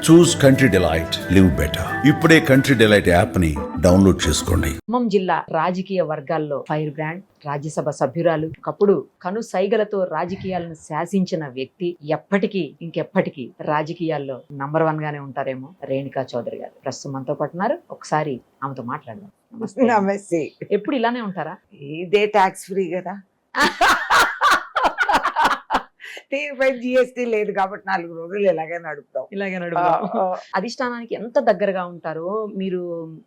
చూస్ country delight, live better. ఇప్పుడే country delight app ని download చేసుకోండి. ఖమ్మం జిల్లా రాజకీయ వర్గాల్లో ఫైర్ బ్రాండ్, రాజ్యసభ సభ్యురాలు, ఒకప్పుడు కను సైగలతో రాజకీయాలను శాసించిన వ్యక్తి, ఎప్పటికీ ఇంకెప్పటికీ రాజకీయాల్లో నంబర్ 1 గానే ఉంటారేమో రేణుకా చౌదరి గారు ప్రస్తుతం మనతో పాటు ఉన్నారు. ఒకసారి ఆమెతో మాట్లాడదాం. నమస్తే. ఎప్పుడు ఇలానే ఉంటారా? ఇదే ట్యాక్స్ ఫ్రీ కదా, దీనిపై జిఎస్టీ లేదు కాబట్టి 4 రోజులు ఇలాగే నడుపుతాం. అధిష్టానానికి ఎంత దగ్గరగా ఉంటారో మీరు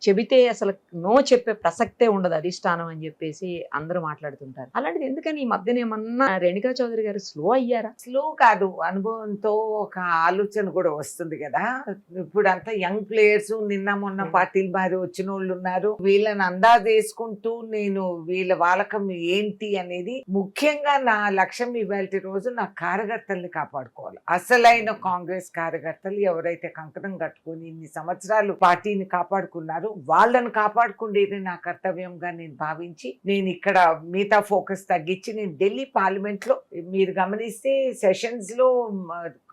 చెబితే అసలు నో చెప్పే ప్రసక్తే ఉండదు అధిష్టానం అని చెప్పేసి అందరూ మాట్లాడుతుంటారు. అలాంటిది ఎందుకని ఈ మధ్యన ఏమన్నా రేణుకా చౌదరి గారు స్లో అయ్యారా? స్లో కాదు, అనుభవంతో ఒక ఆలోచన కూడా వస్తుంది కదా. ఇప్పుడు అంతా యంగ్ ప్లేయర్స్, నిన్న మొన్న పార్టీలు మారి వచ్చిన వాళ్ళు ఉన్నారు. వీళ్ళని అందాజు వేసుకుంటూ నేను వీళ్ళ వాలకం ఏంటి అనేది, ముఖ్యంగా నా లక్ష్యం ఇవాళ రోజు నా కార్యకర్తల్ని కాపాడుకోవాలి. అసలైన కాంగ్రెస్ కార్యకర్తలు ఎవరైతే కంకణం కట్టుకుని ఇన్ని సంవత్సరాలు పార్టీని కాపాడుకున్నారో వాళ్ళని కాపాడుకునేది నా కర్తవ్యంగా నేను భావించి, నేను ఇక్కడ మిగతా ఫోకస్ తగ్గించి నేను ఢిల్లీ పార్లమెంట్ లో, మీరు గమనిస్తే సెషన్స్ లో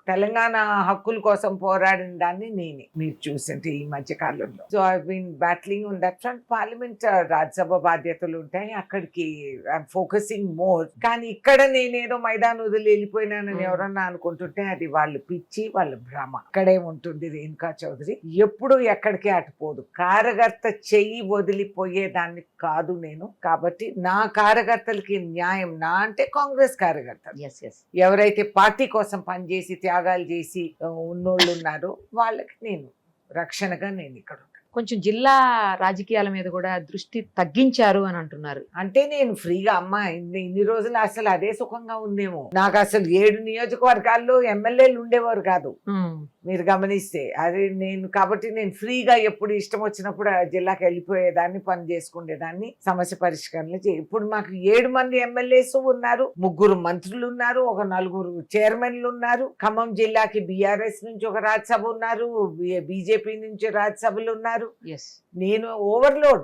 తెలంగాణ హక్కుల కోసం పోరాడిన దాన్ని నేనే, మీరు చూసింటే ఈ మధ్య కాలంలో. So I been battling on that front. Parliament Rajya Sabha బాధ్యతలు ఉంటాయి, అక్కడికి ఐఎమ్ ఫోకసింగ్ మోర్. కానీ ఇక్కడ నేనేదో మైదానం వదిలి వెళ్ళిపోయినానని ఎవరన్నా అనుకుంటుంటే అది వాళ్ళు పిచ్చి, వాళ్ళ భ్రమ. అక్కడే ఉంటుంది రేణుకా చౌదరి, ఎప్పుడు ఎక్కడికి అటుపోదు. కార్యకర్త చెయ్యి వదిలిపోయేదాన్ని కాదు నేను. కాబట్టి నా కార్యకర్తలకి న్యాయం, నా అంటే కాంగ్రెస్ కార్యకర్తలు ఎవరైతే పార్టీ కోసం పనిచేసి త్యాగాలు చేసి ఉన్నోళ్ళు ఉన్నారో వాళ్ళకి నేను రక్షణగా నేను ఇక్కడ ఉంటాను. కొంచెం జిల్లా రాజకీయాల మీద కూడా దృష్టి తగ్గించారు అని అంటున్నారు. అంటే నేను ఫ్రీగా అమ్మా ఇన్ని రోజులు అసలు అదే సుఖంగా ఉందేమో. నాకు అసలు 7 నియోజకవర్గాల్లో ఎమ్మెల్యేలు ఉండేవారు కాదు, మీరు గమనిస్తే. అది నేను కాబట్టి నేను ఫ్రీగా ఎప్పుడు ఇష్టం వచ్చినప్పుడు ఆ జిల్లాకి వెళ్ళిపోయేదాన్ని, పని చేసుకునేదాన్ని, సమస్య పరిష్కరణ ఇప్పుడు మాకు 7 మంది ఎమ్మెల్యేస్ ఉన్నారు, 3 మంత్రులు ఉన్నారు, ఒక 4 చైర్మన్లు ఉన్నారు. ఖమ్మం జిల్లాకి బీఆర్ఎస్ నుంచి ఒక రాజ్యసభ ఉన్నారు, బీజేపీ నుంచి రాజ్యసభలు ఉన్నారు. నేను ఓవర్లోడ్,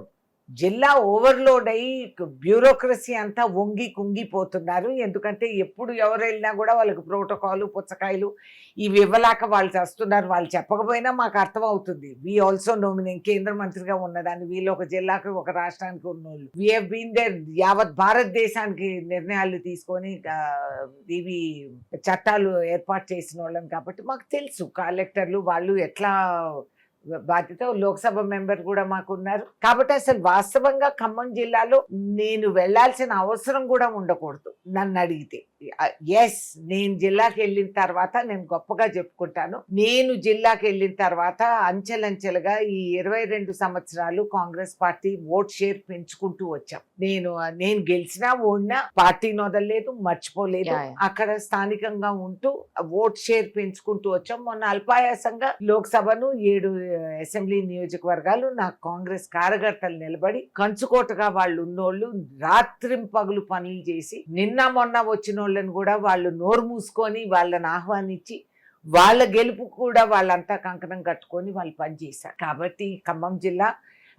జిల్లా ఓవర్లోడ్ అయ్యి బ్యూరోక్రసీ అంతా వంగి కుంగిపోతున్నారు. ఎందుకంటే ఎప్పుడు ఎవరు వెళ్ళినా కూడా వాళ్ళకి ప్రోటోకాల్, పుచ్చకాయలు ఇవి ఇవ్వలేక వాళ్ళు చేస్తున్నారు. వాళ్ళు చెప్పకపోయినా మాకు అర్థం అవుతుంది. వీ ఆల్సో నో, నేను కేంద్ర మంత్రిగా ఉన్నదాన్ని, వీళ్ళు ఒక జిల్లాకి ఒక రాష్ట్రానికి ఉన్నోళ్ళు. వీ హ్యావ్ బీన్ దేర్, యావత్ భారతదేశానికి నిర్ణయాలు తీసుకొని ఇవి చట్టాలు ఏర్పాటు చేసిన వాళ్ళని కాబట్టి మాకు తెలుసు కలెక్టర్లు వాళ్ళు ఎట్లా బాధ్యత. లోక్సభ మెంబర్ కూడా మాకు ఉన్నారు. కాబట్టి అసలు వాస్తవంగా ఖమ్మం జిల్లాలో నేను వెళ్లాల్సిన అవసరం కూడా ఉండకూడదు నన్ను అడిగితే. ఎస్, నేను జిల్లాకి వెళ్ళిన తర్వాత నేను గొప్పగా చెప్పుకుంటాను. నేను జిల్లాకి వెళ్ళిన తర్వాత అంచెలంచెలుగా ఈ 22 సంవత్సరాలు కాంగ్రెస్ పార్టీ ఓట్ షేర్ పెంచుకుంటూ వచ్చాం. నేను గెలిచినా ఓడినా పార్టీని వదలలేదు, మర్చిపోలేదు. అక్కడ స్థానికంగా ఉంటూ ఓట్ షేర్ పెంచుకుంటూ వచ్చాం. మొన్న అల్పాయాసంగా లోక్సభను 7 అసెంబ్లీ నియోజకవర్గాలు నా కాంగ్రెస్ కార్యకర్తలు నిలబడి కంచుకోటగా వాళ్ళు ఉన్నోళ్ళు రాత్రింపగలు పనులు చేసి, నిన్న మొన్న వచ్చిన వాళ్ళని కూడా వాళ్ళు నోరు మూసుకొని వాళ్ళని ఆహ్వానించి వాళ్ళ గెలుపు కూడా వాళ్ళంతా కంకణం కట్టుకొని వాళ్ళు పనిచేశారు. కాబట్టి ఖమ్మం జిల్లా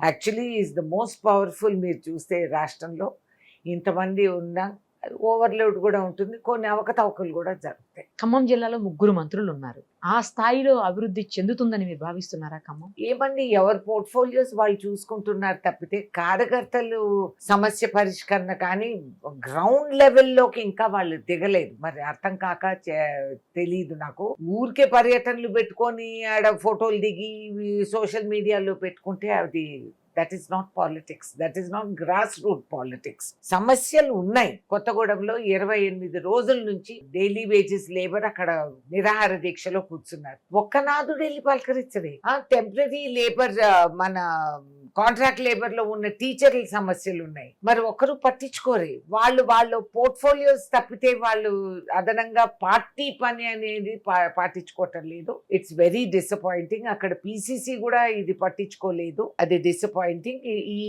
actually is the most powerful. మీరు చూస్తే రాష్ట్రంలో ఇంతమంది ఉన్నా ఓవర్లోడ్ కూడా ఉంటుంది, కొన్ని అవకతవకలు కూడా జరుగుతాయి. ఖమ్మం జిల్లాలో 3 మంత్రులు ఉన్నారు. ఆ స్థాయిలో అభివృద్ధి చెందుతుందని మీరు భావిస్తున్నారా ఖమ్మం? ఏమండి, ఎవరి పోర్ట్ఫోలియోస్ వాళ్ళు చూసుకుంటున్నారు తప్పితే కార్యకర్తలు సమస్య పరిష్కరణ కానీ గ్రౌండ్ లెవెల్లోకి ఇంకా వాళ్ళు దిగలేదు. మరి అర్థం కాక తెలీదు నాకు. ఊరికే పర్యటనలు పెట్టుకొని ఆడ ఫోటోలు దిగి సోషల్ మీడియాలో పెట్టుకుంటే అది that is not politics, that is not grass root politics. సమస్యలు ఉన్నాయి. కొత్తగూడెంలో 28 రోజుల నుంచి డైలీ వేజెస్ లేబర్ అక్కడ నిరాహార దీక్షలో కూర్చున్నారు. ఒక్కనాథుడు వెళ్ళి పలకరించడే. టెంపరీ లేబర్, మన కాంట్రాక్ట్ లేబర్ లో ఉన్న టీచర్ల సమస్యలు ఉన్నాయి, మరి ఒకరు పట్టించుకోరే. వాళ్ళు పోర్ట్ఫోలియోస్ తప్పితే వాళ్ళు అదనంగా పార్టీ పని అనేది పట్టించుకోవటం లేదు. It's very disappointing. అక్కడ పిసిసి కూడా ఇది పట్టించుకోలేదు, అది డిసప్పాయింటింగ్. ఈ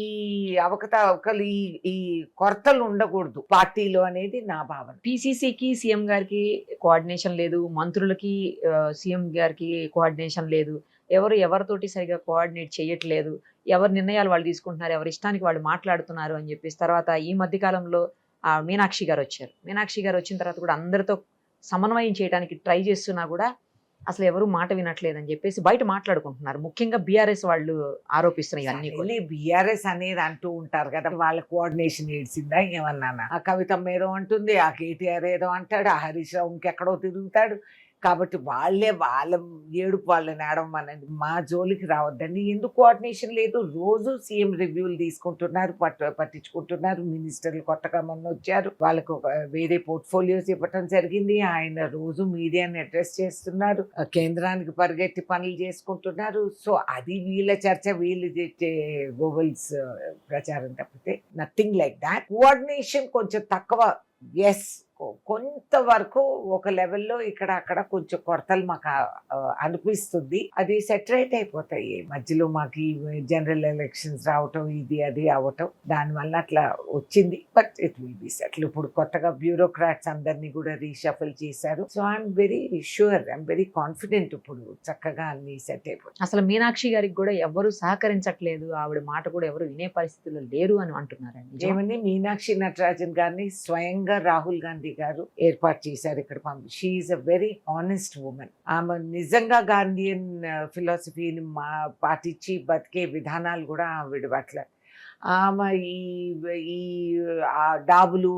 అవకతవకలు, ఈ కొరతలు ఉండకూడదు పార్టీలో అనేది నా భావన. పిసిసికి సీఎం గారికి కోఆర్డినేషన్ లేదు, మంత్రులకి సీఎం గారికి కోఆర్డినేషన్ లేదు, ఎవరితోటి సరిగా కోఆర్డినేట్ చేయట్లేదు, ఎవరి నిర్ణయాలు వాళ్ళు తీసుకుంటున్నారు, ఎవరి ఇష్టానికి వాళ్ళు మాట్లాడుతున్నారు అని చెప్పేసి. తర్వాత ఈ మధ్య కాలంలో మీనాక్షి గారు వచ్చారు. మీనాక్షి గారు వచ్చిన తర్వాత కూడా అందరితో సమన్వయం చేయడానికి ట్రై చేస్తున్నా కూడా అసలు ఎవరు మాట వినట్లేదని చెప్పేసి బయట మాట్లాడుకుంటున్నారు. ముఖ్యంగా బీఆర్ఎస్ వాళ్ళు ఆరోపిస్తున్నాయి ఇవన్నీ కూడా. బిఆర్ఎస్ అనేది అంటూ ఉంటారు కదా, వాళ్ళ కోఆర్డినేషన్ ఏడ్చిందా ఏమన్నా. ఆ కవితమ్మ ఏదో అంటుంది, ఆ కేటీఆర్ ఏదో అంటాడు, ఆ హరీష్ రావు ఇంకెక్కడో తిరుగుతాడు. కాబట్టి వాళ్ళ ఏడుపు వాళ్ళని ఆడమనండి, మా జోలికి రావద్దండి. ఎందుకు కోఆర్డినేషన్ లేదు? రోజు సీఎం రివ్యూలు తీసుకుంటున్నారు, పట్టించుకుంటున్నారు. మినిస్టర్లు కొత్తగా మొన్న వచ్చారు, వాళ్ళకు వేరే పోర్ట్ఫోలియోస్ ఇవ్వటం జరిగింది. ఆయన రోజు మీడియాని అడ్రస్ చేస్తున్నారు, కేంద్రానికి పరిగెత్తి పనులు చేసుకుంటున్నారు. సో అది వీళ్ళ చర్చ, వీళ్ళు చేసే గోబల్స్ ప్రచారం తప్పితే నథింగ్ లైక్ దాట్. కోఆర్డినేషన్ కొంచెం తక్కువ. ఎస్, కొంతవరకు ఒక లెవెల్లో ఇక్కడ అక్కడ కొంచెం కొరతలు మాకు అనిపిస్తుంది. అది సెటరేట్ అయిపోతాయి. మధ్యలో మాకు జనరల్ ఎలక్షన్స్ రావటం, ఇది అది అవటం, దానివల్ల అట్లా వచ్చింది. But it will be settle. ఇప్పుడు కొత్తగా బ్యూరోక్రాట్స్ అందరినీ కూడా రీషఫల్ చేశారు. So I'm very sure, I'm very confident ఇప్పుడు చక్కగా అన్ని సెట్ అయిపోతాయి. అసలు మీనాక్షి గారికి కూడా ఎవరు సహకరించట్లేదు, ఆవిడ మాట కూడా ఎవరు వినే పరిస్థితుల్లో లేరు అని అంటున్నారండి. ఏమని మీనాక్షి నటరాజన్ గారిని స్వయంగా రాహుల్ గాంధీ గారు ఏర్పాటు చేశారు ఇక్కడ పంపి. She is a very honest women. ఆమె నిజంగా గాంధీయన్ ఫిలాసఫీని పాటించి బతికే విధానాలు కూడా ఆవిడ పట్ల. ఆమె ఈ డాబులు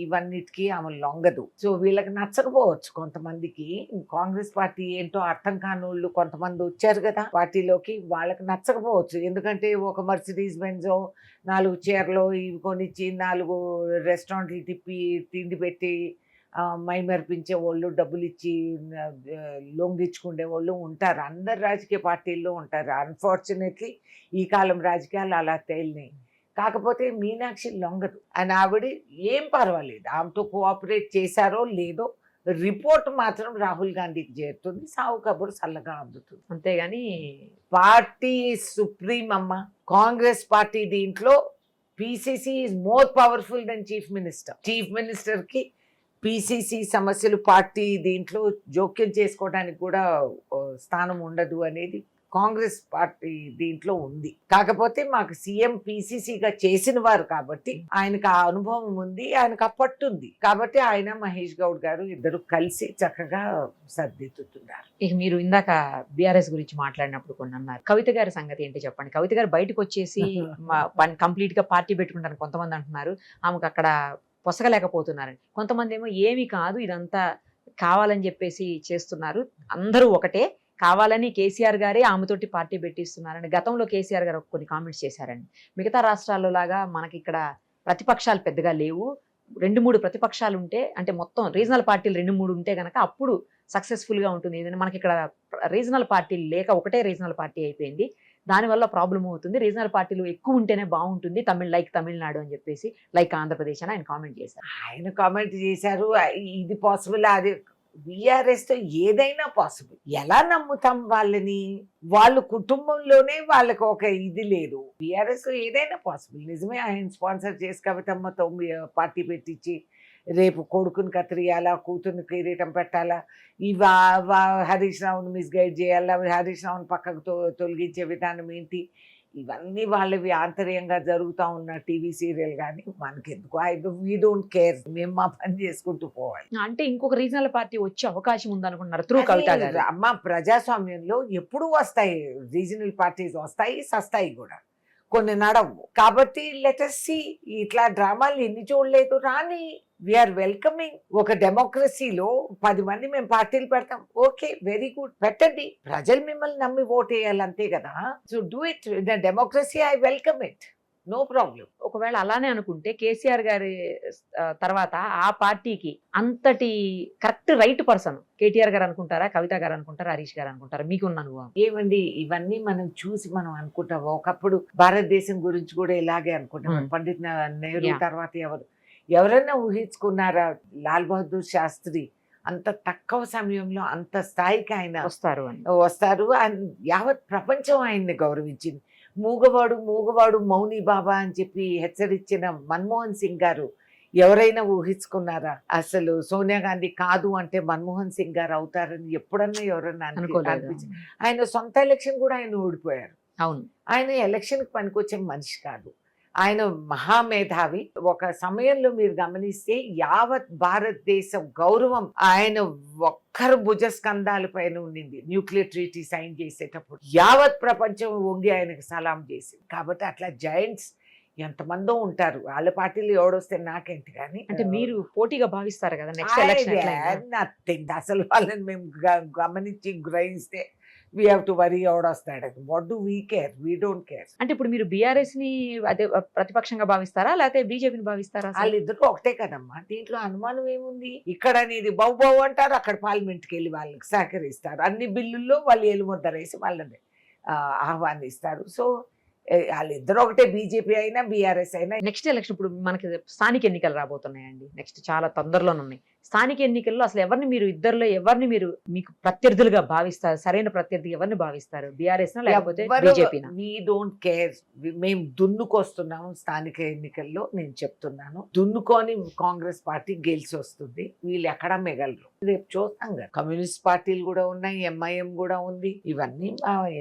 ఇవన్నిటికీ ఆమె లొంగదు. సో వీళ్ళకి నచ్చకపోవచ్చు కొంతమందికి. కాంగ్రెస్ పార్టీ ఏంటో అర్థం కానోళ్ళు కొంతమంది వచ్చారు కదా పార్టీలోకి, వాళ్ళకి నచ్చకపోవచ్చు. ఎందుకంటే ఒక మర్సిడీస్ బెంజో, 4 చీరలు ఇవి కొనిచ్చి, 4 రెస్టారెంట్లు తిప్పి తిండి పెట్టి మై మరిపించే వాళ్ళు, డబ్బులు ఇచ్చి లొంగిచ్చుకునే వాళ్ళు ఉంటారు. అందరు రాజకీయ పార్టీల్లో ఉంటారు. అన్ఫార్చునేట్లీ ఈ కాలం రాజకీయాలు అలా తేలినాయి. కాకపోతే మీనాక్షి లొంగదు. అండ్ ఆవిడ ఏం పర్వాలేదు, ఆమెతో కోఆపరేట్ చేశారో లేదో రిపోర్ట్ మాత్రం రాహుల్ గాంధీకి చేరుతుంది. సావు కబురు చల్లగా అందుతుంది. అంతేగాని పార్టీ సుప్రీం అమ్మ. కాంగ్రెస్ పార్టీ దీంట్లో PCC is more powerful than chief minister. Chief minister కి పిసిసి సమస్యలు పార్టీ దీంట్లో జోక్యం చేసుకోవడానికి కూడా స్థానం ఉండదు అనేది కాంగ్రెస్ పార్టీ దీంట్లో ఉంది. కాకపోతే మాకు సీఎం పిసిసిగా చేసిన వారు కాబట్టి ఆయనకు ఆ అనుభవం ఉంది, ఆయనకు ఆ పట్టు ఉంది. కాబట్టి ఆయన మహేష్ గౌడ్ గారు ఇద్దరు కలిసి చక్కగా సర్దిద్దుతున్నారు. ఇక మీరు ఇందాక బీఆర్ఎస్ గురించి మాట్లాడినప్పుడు కొన్ని అన్నారు. కవిత గారి సంగతి ఏంటి చెప్పండి. కవిత గారు బయటకు వచ్చేసి కంప్లీట్ గా పార్టీ పెట్టుకుంటారు కొంతమంది అంటున్నారు. ఆమెకు అక్కడ పొసగలేకపోతున్నారని. కొంతమంది ఏమో ఏమీ కాదు, ఇదంతా కావాలని చెప్పేసి చేస్తున్నారు, అందరూ ఒకటే, కావాలని కేసీఆర్ గారే ఆమెతోటి పార్టీ పెట్టిస్తున్నారని గతంలో కేసీఆర్ గారు కొన్ని కామెంట్స్ చేశారండి. మిగతా రాష్ట్రాల్లో లాగా మనకి ఇక్కడ ప్రతిపక్షాలు పెద్దగా లేవు, 2-3 ప్రతిపక్షాలు ఉంటే, అంటే మొత్తం రీజనల్ పార్టీలు 2-3 ఉంటే కనుక అప్పుడు సక్సెస్ఫుల్గా ఉంటుంది. ఏదైనా మనకి ఇక్కడ రీజనల్ పార్టీలు లేక ఒకటే రీజనల్ పార్టీ అయిపోయింది, దానివల్ల ప్రాబ్లం అవుతుంది. రీజనల్ పార్టీలు ఎక్కువ ఉంటేనే బాగుంటుంది, తమిళనాడు అని చెప్పేసి, లైక్ ఆంధ్రప్రదేశ్ అని ఆయన కామెంట్ చేశారు. ఆయన కామెంట్ చేశారు, ఇది పాసిబుల్, అది బీఆర్ఎస్ తో ఏదైనా పాసిబుల్. ఎలా నమ్ముతాం వాళ్ళని? వాళ్ళ కుటుంబంలోనే వాళ్ళకి ఒక ఇది లేదు. బీఆర్ఎస్ లో ఏదైనా పాసిబుల్. నిజమే, ఆయన స్పాన్సర్ చేసి కవితమ్మతో పార్టీ పెట్టించి రేపు కొడుకుని కత్తిరియాలా, కూతుర్ని కిరీటం పెట్టాలా, హరీష్ రావుని మిస్గైడ్ చేయాలా, హరీష్ రావుని పక్కకు తొలగించే విధానం ఏంటి, ఇవన్నీ వాళ్ళవి ఆంతర్యంగా జరుగుతూ ఉన్న టీవీ సీరియల్. కానీ మనకెందుకు, వీ డోంట్ కేర్, మేము మా పని చేసుకుంటూ పోవాలి. అంటే ఇంకొక రీజనల్ పార్టీ వచ్చే అవకాశం ఉందనుకుంటున్నారు త్రూ కవిత గారు? అమ్మ, ప్రజాస్వామ్యంలో ఎప్పుడు వస్తాయి రీజనల్ పార్టీస్, వస్తాయి సస్తాయి కూడా, కొన్ని నడవు. కాబట్టి లెటస్ సీ. ఇట్లా డ్రామాలు ఎన్ని చూడలేదు, రాని. We are welcoming. ఒక డెమోక్రసీలో 10 మంది మేము పార్టీలు పెడతాం, ఓకే, వెరీ గుడ్, పెట్టండి. ప్రజలు మిమ్మల్ని నమ్మి ఓట్ వేయాలి, అంతే కదా. So do it. The democracy, I welcome it, no problem. ఒకవేళ అలానే అనుకుంటే కేసీఆర్ గారి తర్వాత ఆ పార్టీకి అంతటి కరెక్ట్ రైట్ పర్సన్ కేటీఆర్ గారు అనుకుంటారా, కవిత గారు అనుకుంటారా, హరీష్ గారు అనుకుంటారా? మీకున్న అనుభవం ఏమండి, ఇవన్నీ మనం చూసి మనం అనుకుంటాం. ఒకప్పుడు భారతదేశం గురించి కూడా ఇలాగే అనుకుంటాం. పండిత్ నెహ్రూ తర్వాత ఎవరైనా ఊహించుకున్నారా లాల్ బహదూర్ శాస్త్రి అంత తక్కువ సమయంలో అంత స్థాయికి ఆయన వస్తారు అని యావత్ ప్రపంచం ఆయన్ని గౌరవించింది. మూగవాడు మౌని బాబా అని చెప్పి హెచ్చరించిన మన్మోహన్ సింగ్ గారు ఎవరైనా ఊహించుకున్నారా? అసలు సోనియా గాంధీ కాదు అంటే మన్మోహన్ సింగ్ గారు అవుతారని ఎప్పుడన్నా ఎవరన్నా అనిపించింది? ఆయన సొంత ఎలక్షన్ కూడా ఆయన ఓడిపోయారు. అవును, ఆయన ఎలక్షన్కి పనికొచ్చే మనిషి కాదు. ఆయన మహామేధావి. ఒక సమయంలో మీరు గమనిస్తే యావత్ భారతదేశం గౌరవం ఆయన ఒక్కరు భుజస్కంధాల పైన ఉండింది. న్యూక్లియర్ ట్రీటీ సైన్ చేసేటప్పుడు యావత్ ప్రపంచం వంగి ఆయనకు సలాం చేసింది. కాబట్టి అట్లా జైంట్స్ ఎంతమందో ఉంటారు. వాళ్ళ పార్టీలు ఎవడొస్తే నాకేంటి కానీ, అంటే మీరు పోటీగా భావిస్తారు కదా నెక్స్ట్ ఎలక్షన్? నథింగ్. అసలు వాళ్ళని మేము గమనించి గ్రహిస్తే వీ హ్యావ్ టు వరీ ఎవడొస్తాడని. What do we care? We don't care. అంటే ఇప్పుడు మీరు బీఆర్ఎస్ ని అదే ప్రతిపక్షంగా భావిస్తారా లేకపోతే బీజేపీని భావిస్తారా? వాళ్ళిద్దరు ఒకటే కదమ్మా, దీంట్లో అనుమానం ఏముంది? ఇక్కడ నీది బౌ బౌ అంటారు, అక్కడ పార్లమెంట్కి వెళ్ళి వాళ్ళకి సహకరిస్తారు. అన్ని బిల్లుల్లో వాళ్ళు ఏలుముద్దరేసి వాళ్ళని ఆహ్వానిస్తారు. సో వాళ్ళిద్దరు ఒకటే, బీజేపీ అయినా బీఆర్ఎస్ అయినా. నెక్స్ట్ ఎలక్షన్ ఇప్పుడు మనకి స్థానిక ఎన్నికలు రాబోతున్నాయండి. నెక్స్ట్ చాలా తొందరలోనే ఉన్నాయి. స్థానిక ఎన్నికల్లో అసలు ఎవరిని మీరు ఇద్దరులో ఎవరిని మీరు మీకు ప్రత్యర్థులుగా భావిస్తారు? సరైన ప్రత్యర్థి ఎవరిని భావిస్తారు? బీఆర్ఎస్ లేకపోతే బీజేపీనా? We don't care. మేము దున్నుకొస్తున్నాము స్థానిక ఎన్నికల్లో. నేను చెప్తున్నాను, దున్నుకొని కాంగ్రెస్ పార్టీ గెలిచి వస్తుంది. వీళ్ళు ఎక్కడా మిగలరు. రేపు చూస్తాం కదా, కమ్యూనిస్ట్ పార్టీలు కూడా ఉన్నాయి, ఎంఐఎం కూడా ఉంది. ఇవన్నీ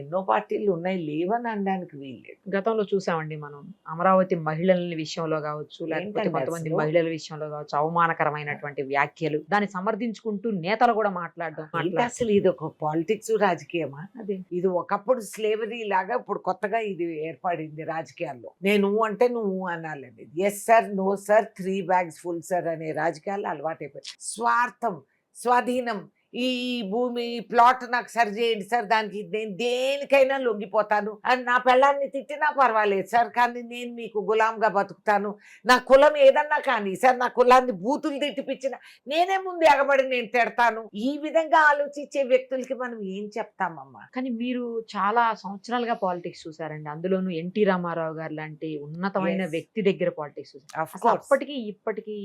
ఎన్నో పార్టీలు ఉన్నాయి, లేవని అనడానికి వీళ్ళు. గతంలో చూసామండి మనం, అమరావతి మహిళల విషయంలో కావచ్చు, లేకపోతే కొంతమంది మహిళల విషయంలో కావచ్చు, అవమానకరమైనటువంటి వ్యాఖ్యలు, దాన్ని సమర్థించుకుంటూ నేతలు కూడా మాట్లాడడం. అసలు ఇది ఒక పాలిటిక్స్, రాజకీయమా? అదే ఇది ఒకప్పుడు స్లేవరీ లాగా, ఇప్పుడు కొత్తగా ఇది ఏర్పడింది రాజకీయాల్లో. నేను అంటే నువ్వు అనాలని. Yes sir, no sir, 3 bags full sir అనే రాజకీయాల్లో అలవాటైపోయింది. స్వార్థం, స్వాధీనం. ఈ భూమి ప్లాట్ నాకు సరి చేయండి సార్, దానికి నేను దేనికైనా లొంగిపోతాను అని. నా పెళ్ళాన్ని తిట్టినా పర్వాలేదు సార్, కానీ నేను మీకు గులాంగా బతుకుతాను. నా కులం ఏదన్నా కానీ సార్, నా కులాన్ని బూతులు తిట్టిపించిన నేనే ముందు ఎగబడి నేను తిడతాను. ఈ విధంగా ఆలోచించే వ్యక్తులకి మనం ఏం చెప్తామమ్మా? కానీ మీరు చాలా సంవత్సరాలుగా పాలిటిక్స్ చూసారండి. అందులోనూ ఎన్టీ రామారావు గారు లాంటి ఉన్నతమైన వ్యక్తి దగ్గర పాలిటిక్స్ చూసారు. అప్పటికి ఇప్పటికి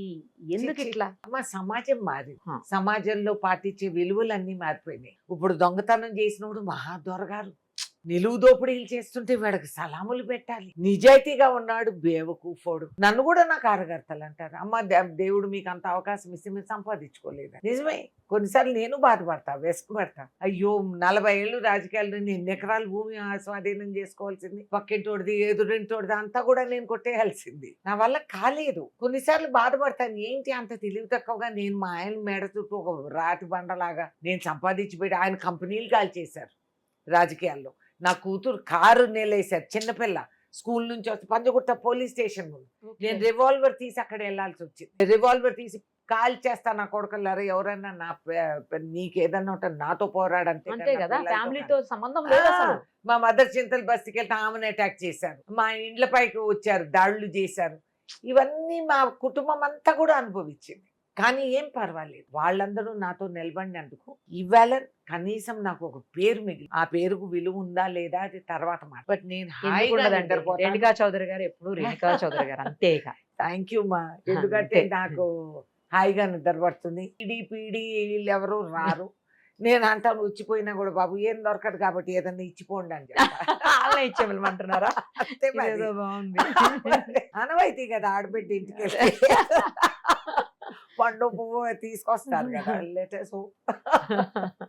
ఎందుకు ఇట్లా? మా సమాజం మారి, సమాజంలో పాటించే విలువలన్నీ మారిపోయినాయి. ఇప్పుడు దొంగతనం చేసినప్పుడు మహా దొరగారు, నిలువు దోపిడీలు చేస్తుంటే వాడికి సలాములు పెట్టాలి. నిజాయితీగా ఉన్నాడు బేవకూఫోడు. నన్ను కూడా నాకు ఆరగడతలు అంటారు. అమ్మ దేవుడు మీకు అంత అవకాశం ఇస్తే మీరు సంపాదించుకోలేదా? నిజమే, కొన్నిసార్లు నేను బాధపడతా, వెసుకుపడతా. అయ్యో 40 ఏళ్ళు రాజకీయాలు, ఎన్ని ఎకరాలు భూమి స్వాధీనం చేసుకోవాల్సింది, పక్కింటోడిది ఎదురింటోడిది అంతా కూడా నేను కొట్టేయాల్సింది. నా వల్ల కాలేదు. కొన్నిసార్లు బాధపడతాను, ఏంటి అంత తెలివి తక్కువగా నేను మా ఆయన మెడ చుట్టూ ఒక రాతి బండలాగా నేను సంపాదించి పెట్టి, ఆయన కంపెనీలు కాల్ చేశారు రాజకీయాల్లో. నా కూతురు కారు నేలేశారు, చిన్నపిల్ల స్కూల్ నుంచి వస్తే పంజగుట్ట పోలీస్ స్టేషన్ ముందు నేను రివాల్వర్ తీసి అక్కడ వెళ్లాల్సి వచ్చింది. రివాల్వర్ తీసి కాల్ చేస్తా నా కొడుకులారా, ఎవరన్నా నా నీకేదన్నా ఉంటే నాతో పోరాడంతే. మా మదర్ చింతల బస్తీకి వెళ్తే ఆమెను అటాక్ చేశారు, మా ఇండ్ల పైకి వచ్చారు, దాడులు చేశారు. ఇవన్నీ మా కుటుంబం అంతా కూడా అనుభవించింది. కానీ ఏం పర్వాలేదు, వాళ్ళందరూ నాతో నిలబడినందుకు ఇవాళ కనీసం నాకు ఒక పేరు మిగిలి, ఆ పేరుకు విలువ ఉందా లేదా అది తర్వాత మాట. బట్ నేను రేణుకా చౌదరి గారు ఎప్పుడు రేణుకా చౌదరి గారు అంతేగా. థ్యాంక్ యూ మా, ఎందుకంటే నాకు హాయిగా నిద్రపడుతుంది. పీడి వీళ్ళు ఎవరు రారు. నేను అంటాను, వచ్చిపోయినా కూడా బాబు ఏం దొరకదు కాబట్టి ఏదన్నా ఇచ్చిపోండి అని అలా ఇచ్చేమంటున్నారా? అంతే, బాగుంది. అనవైతే కదా ఆడబిడ్డ ఇంటికి పండు పువ్వు తీసుకొస్తారు కదా, లేటెస్ట్.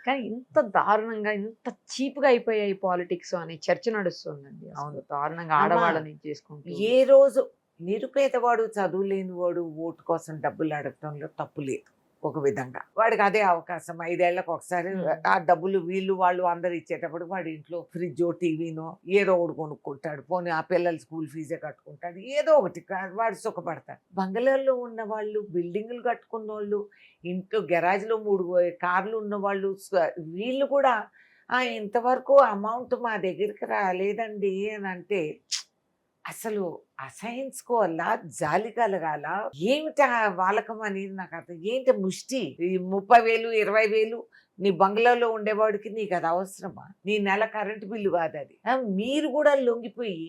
కానీ ఇంత దారుణంగా, ఇంత చీప్ గా అయిపోయాయి పాలిటిక్స్ అనే చర్చ నడుస్తుందండి. అవును, దారుణంగా ఆడవాళ్ళని చేసుకుంటూ. ఏ రోజు నిరుపేదవాడు, చదువు లేనివాడు ఓటు కోసం డబ్బులు అడగటంలో తప్పు లేదు. ఒక విధంగా వాడికి అదే అవకాశం. 5 ఏళ్లకు ఒకసారి ఆ డబ్బులు వీళ్ళు వాళ్ళు అందరు ఇచ్చేటప్పుడు వాడి ఇంట్లో ఫ్రిడ్జో టీవీనో ఏదో ఒకటి కొనుక్కుంటాడు. పోనీ ఆ పిల్లల స్కూల్ ఫీజే కట్టుకుంటాడు, ఏదో ఒకటి వాడు సుఖపడతాడు. బంగ్లాల్లో ఉన్న వాళ్ళు, బిల్డింగులు కట్టుకున్న వాళ్ళు, ఇంట్లో గెరాజ్లో 3 కార్లు ఉన్న వాళ్ళు, వీళ్ళు కూడా ఇంతవరకు అమౌంట్ మా దగ్గరికి రాలేదండి అని అంటే అసలు అసహించుకోవాలా, జాలి కలగాల, ఏమిటి వాలకం అనేది నాకు అర్థం. ఏంటి ముష్టి? 30,000 20,000 నీ బంగ్లాలో ఉండేవాడికి నీకు అది అవసరమా? నీ నెల కరెంటు బిల్లు కాదు అది. మీరు కూడా లొంగిపోయి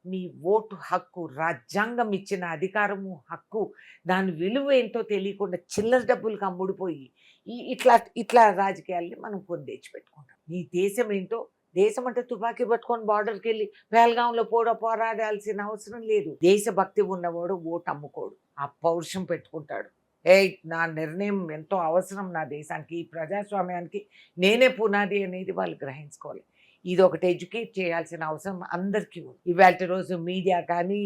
మీ ఓటు హక్కు, రాజ్యాంగం ఇచ్చిన అధికారము, హక్కు, దాని విలువ ఏంటో తెలియకుండా చిల్లర డబ్బులకు అమ్ముడిపోయి ఇట్లా రాజకీయాల్ని మనం పొందేచి పెట్టుకుంటాం. నీ దేశం ఏంటో, దేశం అంటే తుపాకీ పట్టుకొని బార్డర్కి వెళ్ళి పేల్గాంలో పోరాడాల్సిన అవసరం లేదు. దేశభక్తి ఉన్నవాడు ఓటు అమ్ముకోడు, ఆ పౌరుషం పెట్టుకుంటాడు. నా నిర్ణయం ఎంతో అవసరం నా దేశానికి, ఈ ప్రజాస్వామ్యానికి నేనే పునాది అనేది వాళ్ళు గ్రహించుకోవాలి. ఇది ఒకటి ఎడ్యుకేట్ చేయాల్సిన అవసరం అందరికీ ఉంది. ఇవాళ రోజు మీడియా కానీ,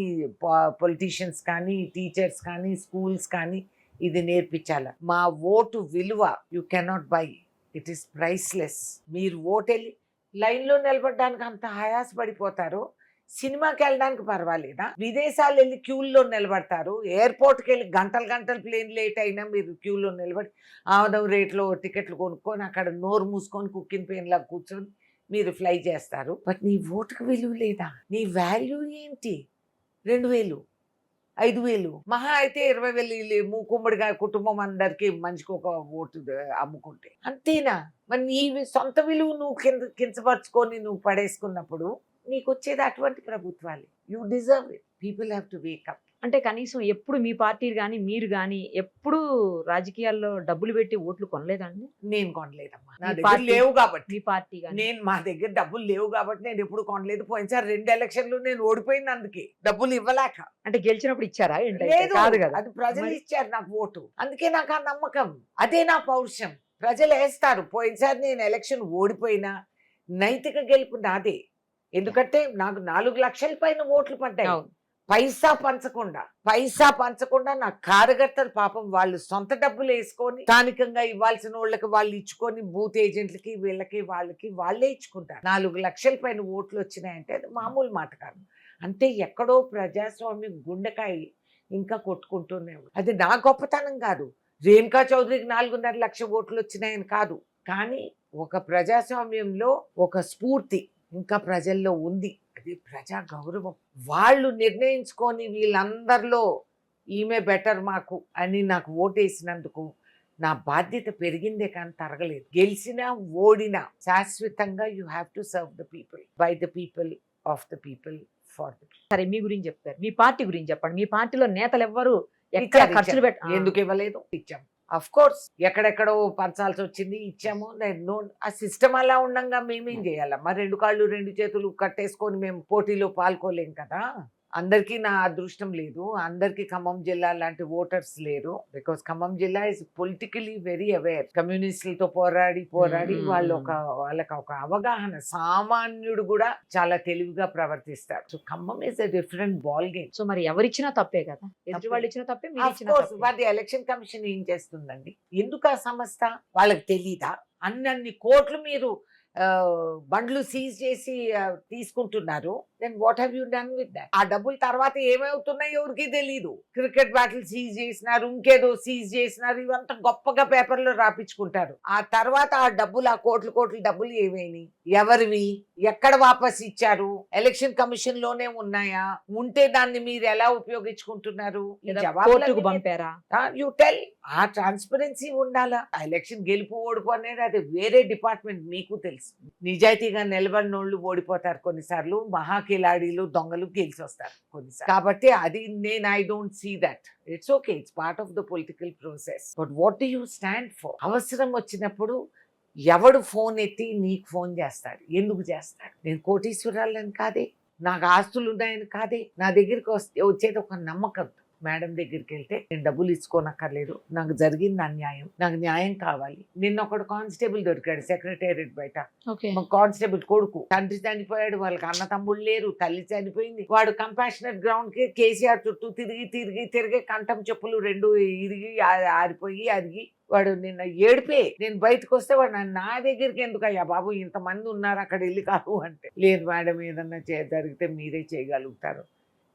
పొలిటీషియన్స్ కానీ, టీచర్స్ కానీ, స్కూల్స్ కానీ ఇది నేర్పించాల. మా ఓటు విలువ you cannot by, it is priceless. మీరు ఓటు వెళ్ళి లైన్లో నిలబడడానికి అంత హయాస్ పడిపోతారు, సినిమాకి వెళ్ళడానికి పర్వాలేదా? విదేశాలు వెళ్ళి క్యూల్లో నిలబడతారు, ఎయిర్పోర్ట్కి వెళ్ళి గంటలు ప్లేన్ లేట్ అయినా మీరు క్యూలో నిలబడి ఆమదం రేట్లో టికెట్లు కొనుక్కొని అక్కడ నోరు మూసుకొని కుక్కిన పెయిన్లా కూర్చొని మీరు ఫ్లై చేస్తారు. బట్ నీ ఓటుకు విలువ లేదా? నీ వాల్యూ ఏంటి? 2000, 5000, మహా అయితే 20,000 మూకుమ్మడిగా కుటుంబం అందరికి మనిషికి ఒక ఓటు అమ్ముకుంటే అంతేనా? మరి నీ సొంత విలువ నువ్వు కించపరుచుకొని నువ్వు పడేసుకున్నప్పుడు నీకు వచ్చేది అటువంటి ప్రభుత్వాలు. You deserve it. People have to wake up. అంటే కనీసం ఎప్పుడు మీ పార్టీ కానీ మీరు కానీ ఎప్పుడు రాజకీయాల్లో డబ్బులు పెట్టి ఓట్లు కొనలేదండి? నేను కొనలేదమ్మా, నా మీ దగ్గర పార్టీ- లేవు కాబట్టి. మీ పార్టీ కానీ మా దగ్గర డబ్బులు లేవు కాబట్టి నేను ఎప్పుడు కొనలేదు. పోయినసారి 2 ఎలక్షన్లు నేను ఓడిపోయింది అందుకే, డబ్బులు ఇవ్వలేక. అంటే గెలిచినప్పుడు ఇచ్చారా ఏంటి? లేదు, కాదు కదా. అది ప్రజలు మరి- ఇచ్చారు నాకు ఓటు, అందుకే నాకు ఆ నమ్మకం, అదే నా పౌరుషం. ప్రజలు వేస్తారు. పోయినసారి నేను ఎలక్షన్ ఓడిపోయినా నైతిక గెలుపు నాదే. ఎందుకంటే నాకు 4 లక్షల పైన ఓట్లు పడ్డాయి. అవును. పైసా పంచకుండా నా కార్యకర్తలు పాపం వాళ్ళు సొంత డబ్బులు వేసుకొని స్థానికంగా ఇవ్వాల్సిన వాళ్ళకి వాళ్ళు ఇచ్చుకొని బూత్ ఏజెంట్లకి వీళ్ళకి వాళ్ళకి వాళ్ళే ఇచ్చుకుంటారు. 4 లక్షల పైన ఓట్లు వచ్చినాయంటే అది మామూలు మాట కాదు. అంటే ఎక్కడో ప్రజాస్వామ్యం గుండెకాయ ఇంకా కొట్టుకుంటూనే ఉంది. అది నా గొప్పతనం కాదు, రేణుకా చౌదరికి 4.5 లక్షల ఓట్లు వచ్చినాయని కాదు. కానీ ఒక ప్రజాస్వామ్యంలో ఒక స్ఫూర్తి ఇంకా ప్రజల్లో ఉంది, అది ప్రజా గౌరవం. వాళ్ళు నిర్ణయించుకొని వీళ్ళందరిలో ఈమె బెటర్ మాకు అని నాకు ఓటేసినందుకు నా బాధ్యత పెరిగిందే కానీ తరగలేదు. గెలిచినా ఓడినా శాశ్వతంగా you have to serve the people, by the people, of the people, for the people. సరే, మీ గురించి చెప్తారు, మీ పార్టీ గురించి చెప్పండి. మీ పార్టీలో నేతలు ఎవ్వరు ఎక్కడ ఖర్చులు ఎందుకు ఇవ్వలేదు? ఇచ్చాము. అఫ్ కోర్స్ ఎక్కడెక్కడో పంచాల్సి వచ్చింది, ఇచ్చాము. ఆ సిస్టమ్ అలా ఉండంగా మేమేం చేయాలమ్మా? 2 కాళ్ళు 2 చేతులు కట్టేసుకొని మేము పోటీలో పాల్గొలేం కదా. అందరికీ నా అదృష్టం లేదు, అందరికీ ఖమ్మం జిల్లా లాంటి ఓటర్స్ లేరు. బికాస్ ఖమ్మం జిల్లా ఇస్ పొలిటికలీ వెరీ అవేర్. కమ్యూనిస్టులతో పోరాడి వాళ్ళకి ఒక అవగాహన, సామాన్యుడు కూడా చాలా తెలివిగా ప్రవర్తిస్తారు. So Khammam is a different ball game. So మరి ఎవరిచ్చినా తప్పే కదా, ఎదుటి వాళ్ళు ఇచ్చిన తప్పే, మీరు ఇచ్చిన తప్పే. వాటి ఎలక్షన్ కమిషన్ ఏం చేస్తుందండి? ఎందుకు ఆ సంస్థ వాళ్ళకి తెలీదా? అన్ని కోట్లు మీరు బండ్లు సీజ్ చేసి తీసుకుంటున్నారు. Then what have you done with that? ఆ డబ్బులు తర్వాత ఏమవుతున్నాయో ఎవరికి తెలీదు. క్రికెట్ బ్యాటిల్ సీజ్ చేసినారు, ఇంకేదో సీజ్ చేసినారు, ఇవంతా గొప్పగా పేపర్లో రాపించుకుంటారు. ఆ తర్వాత ఆ డబ్బులు, ఆ కోట్ల డబ్బులు ఏమైనాయి? ఎవరివి? ఎక్కడ వాపస్ ఇచ్చారు? ఎలక్షన్ కమిషన్ లోనే ఉన్నాయా? ఉంటే దాన్ని మీరు ఎలా ఉపయోగించుకుంటున్నారు? కోర్టుకు పంపారా? You tell. ఆ ట్రాన్స్పరెన్సీ ఉండాలా? ఎలక్షన్ గెలుపు ఓడిపో అనేది అది వేరే డిపార్ట్మెంట్, మీకు తెలుసు. నిజాయితీగా నిలబడినోళ్ళు ఓడిపోతారు కొన్నిసార్లు, మహాకిలాడీలు దొంగలు గెలిచి వస్తారు కొన్నిసార్లు. కాబట్టి అది I don't see that. It's okay, it's part of the political process. But what do you stand for? అవసరం వచ్చినప్పుడు ఎవడు ఫోన్ ఎత్తి నీకు ఫోన్ చేస్తాడు? ఎందుకు చేస్తాడు? నేను కోటీశ్వరాలని కాదే, నాకు ఆస్తులు ఉన్నాయని కాదే, నా దగ్గరికి వచ్చేది ఒక నమ్మకం. మేడం దగ్గరికి వెళ్తే నేను డబ్బులు ఇచ్చుకోనక్కర్లేదు, నాకు జరిగింది అన్యాయం, నాకు న్యాయం కావాలి. నిన్న ఒకడు కానిస్టేబుల్ దొరికాడు సెక్రటేరియట్ బయట. కానిస్టేబుల్ కొడుకు, తండ్రి చనిపోయాడు, వాళ్ళకి అన్న తమ్ముళ్ళు లేరు, తల్లి చనిపోయింది. వాడు కంపాషనెట్ గ్రౌండ్ కి కేసీఆర్ చుట్టూ తిరిగి కంఠం చెప్పులు 2 ఇరిగి ఆరిపోయి అరిగి వాడు నిన్న ఏడిపే. నేను బయటకు వస్తే వాడు నా దగ్గరికి ఎందుకు అయ్యా బాబు, ఇంతమంది ఉన్నారు అక్కడ వెళ్ళి కాదు అంటే, లేదు మేడం ఏదన్నా జరిగితే మీరే చేయగలుగుతారు,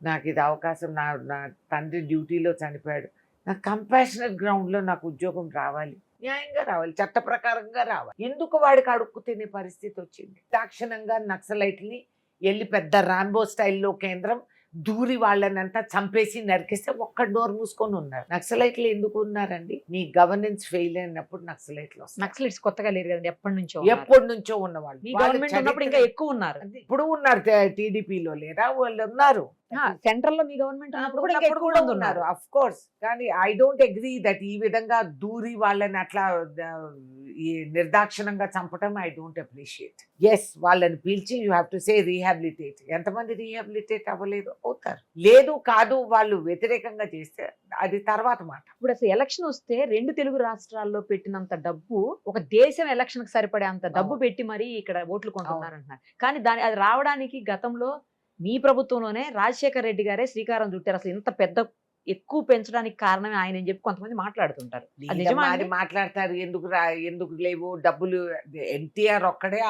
నాకు ఇది అవకాశం, నా తండ్రి డ్యూటీలో చనిపోయాడు, నాకు కంపాషనెట్ గ్రౌండ్లో నాకు ఉద్యోగం రావాలి, న్యాయంగా రావాలి, చట్ట ప్రకారంగా రావాలి. ఎందుకు వాడికి అడుక్కు తినే పరిస్థితి వచ్చింది? దాక్షిణంగా నక్సలైట్ని వెళ్ళి పెద్ద రాంబో స్టైల్లో కేంద్రం దూరి వాళ్ళనంతా చంపేసి నరికేస్తే ఒక్క డోర్ మూసుకొని ఉన్నారు. నక్సలైట్లు ఎందుకు ఉన్నారండి? నీ గవర్నెన్స్ ఫెయిల్ అయినప్పుడు నక్సలైట్లు వస్తారు. నక్సలైట్స్ కొత్తగా లేరు కదండి, ఎప్పటి నుంచో ఉన్నవాళ్ళు. మీ గవర్నమెంట్ ఉన్నప్పుడు ఇంకా ఎక్కువ ఉన్నారు. ఇప్పుడు ఉన్నారు, టీడీపీలో లేరా? వాళ్ళు ఉన్నారు. సెంట్రల్ లో మీ గవర్నమెంట్ ఉన్నప్పుడు కూడా ఇంకా ఉన్నప్పుడు ఎక్కువ కూడా మంది ఉన్నారు ఉన్నారు. Of course. కానీ ఐ డోంట్ అగ్రీ దట్ ఈ విధంగా దూరి వాళ్ళని అట్లా ఈ నిర్దాక్షిణంగా చంపటం ఐ డోంట్ అప్రిషియేట్. ఎస్, వాళ్ళని పిలిచి you have to say rehabilitate. ఎంతమంది రీహాబిలిటేట్ అవ్వలేదు, అవుతారు. లేదు కాదు వాళ్ళు వ్యతిరేకంగా చేస్తే అది తర్వాత మాట. ఇప్పుడు అసలు ఎలక్షన్ వస్తే 2 తెలుగు రాష్ట్రాల్లో పెట్టినంత డబ్బు ఒక దేశం ఎలక్షన్ కి సరిపడే అంత డబ్బు అవును. పెట్టి మరి ఇక్కడ ఓట్లు కొంటున్నారు అంటున్నారు. కానీ అది రావడానికి గతంలో మీ ప్రభుత్వంలోనే రాజశేఖర్ రెడ్డి గారే శ్రీకారం చుట్టారు. అసలు ఇంత పెద్ద ఎక్కువ పెంచడానికి కారణమే ఆయన అని చెప్పి కొంతమంది మాట్లాడుతుంటారు. అది నిజమా అది అండి? మాట్లాడతారు. ఎందుకు లేవు డబ్బులు. ఎన్టీఆర్ ఒక్కడే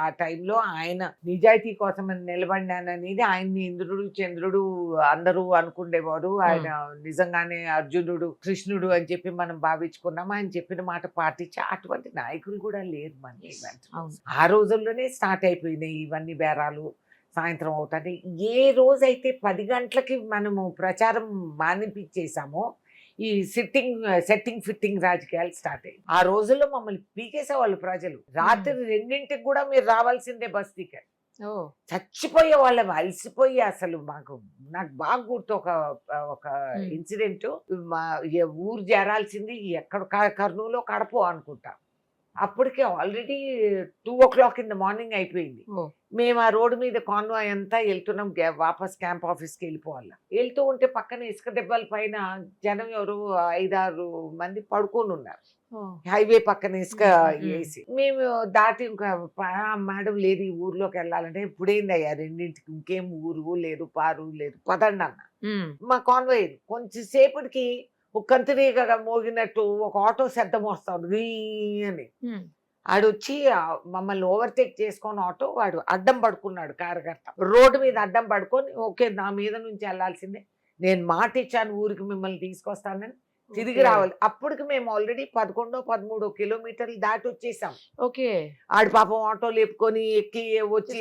ఆ టైంలో ఆయన నిజాయితీ కోసం నిలబడినాననేది ఆయన్ని ఇంద్రుడు చంద్రుడు అందరూ అనుకునేవారు. ఆయన నిజంగానే అర్జునుడు కృష్ణుడు అని చెప్పి మనం భావించుకున్నాం. ఆయన చెప్పిన మాట పాటించి అటువంటి నాయకులు కూడా లేరు మనకి. అవును. ఆ రోజుల్లోనే స్టార్ట్ అయిపోయినాయి ఇవన్నీ బేరాలు. సాయంత్రం అవుతుంది. ఏ రోజైతే 10 గంటలకి మనము ప్రచారం మానిపించేసామో ఈ సెట్టింగ్ ఫిట్టింగ్ రాజకీయాలు స్టార్ట్ అయ్యాయి. ఆ రోజుల్లో మమ్మల్ని పీకేసేవాళ్ళు ప్రజలు. రాత్రి 2ంటికి కూడా మీరు రావాల్సిందే బస్ టికెట్. ఓ చచ్చిపోయే వాళ్ళం, అలసిపోయి. అసలు నాకు బాగా గుర్తు ఒక ఇన్సిడెంట్. ఊరు చేరాల్సింది ఎక్కడ కర్నూలు కడప అనుకుంటా. అప్పటికే already 2 o'clock in the morning అయిపోయింది. మేము ఆ రోడ్డు మీద కాన్వాయ్ అంతా వెళ్తున్నాం. వాపస్ క్యాంప్ ఆఫీస్కి వెళ్ళిపోవాలి. వెళ్తూ ఉంటే పక్కన ఇసుక దెబ్బల పైన జనం ఎవరు 5-6 మంది పడుకొని ఉన్నారు. హైవే పక్కన ఇసుక వేసి మేము దాటి ఇంకా మేడం లేదు ఈ ఊర్లోకి వెళ్ళాలంటే ఇప్పుడేందయ్యా 2ంటికి ఇంకేం ఊరు లేదు పారు లేదు పదండి అన్న. మా కాన్వాయ్ కొంచెం సేపటికి ఒక కంతిరీగా మోగినట్టు ఒక ఆటో శబ్దం వస్తాడు అని. ఆడొచ్చి మమ్మల్ని ఓవర్టేక్ చేసుకొని ఆటో వాడు అడ్డం పడుకున్నాడు. కార్యకర్త రోడ్డు మీద అడ్డం పడుకొని ఓకే నా మీద నుంచి వెళ్ళాల్సిందే, నేను మాట ఇచ్చాను ఊరికి మిమ్మల్ని తీసుకొస్తానని, తిరిగి రావాలి. అప్పటికి మేము ఆల్రెడీ 11-13 కిలోమీటర్లు దాటి వచ్చేసాం. ఓకే. ఆడు పాపం ఆటో లేపుకొని ఎక్కి వచ్చి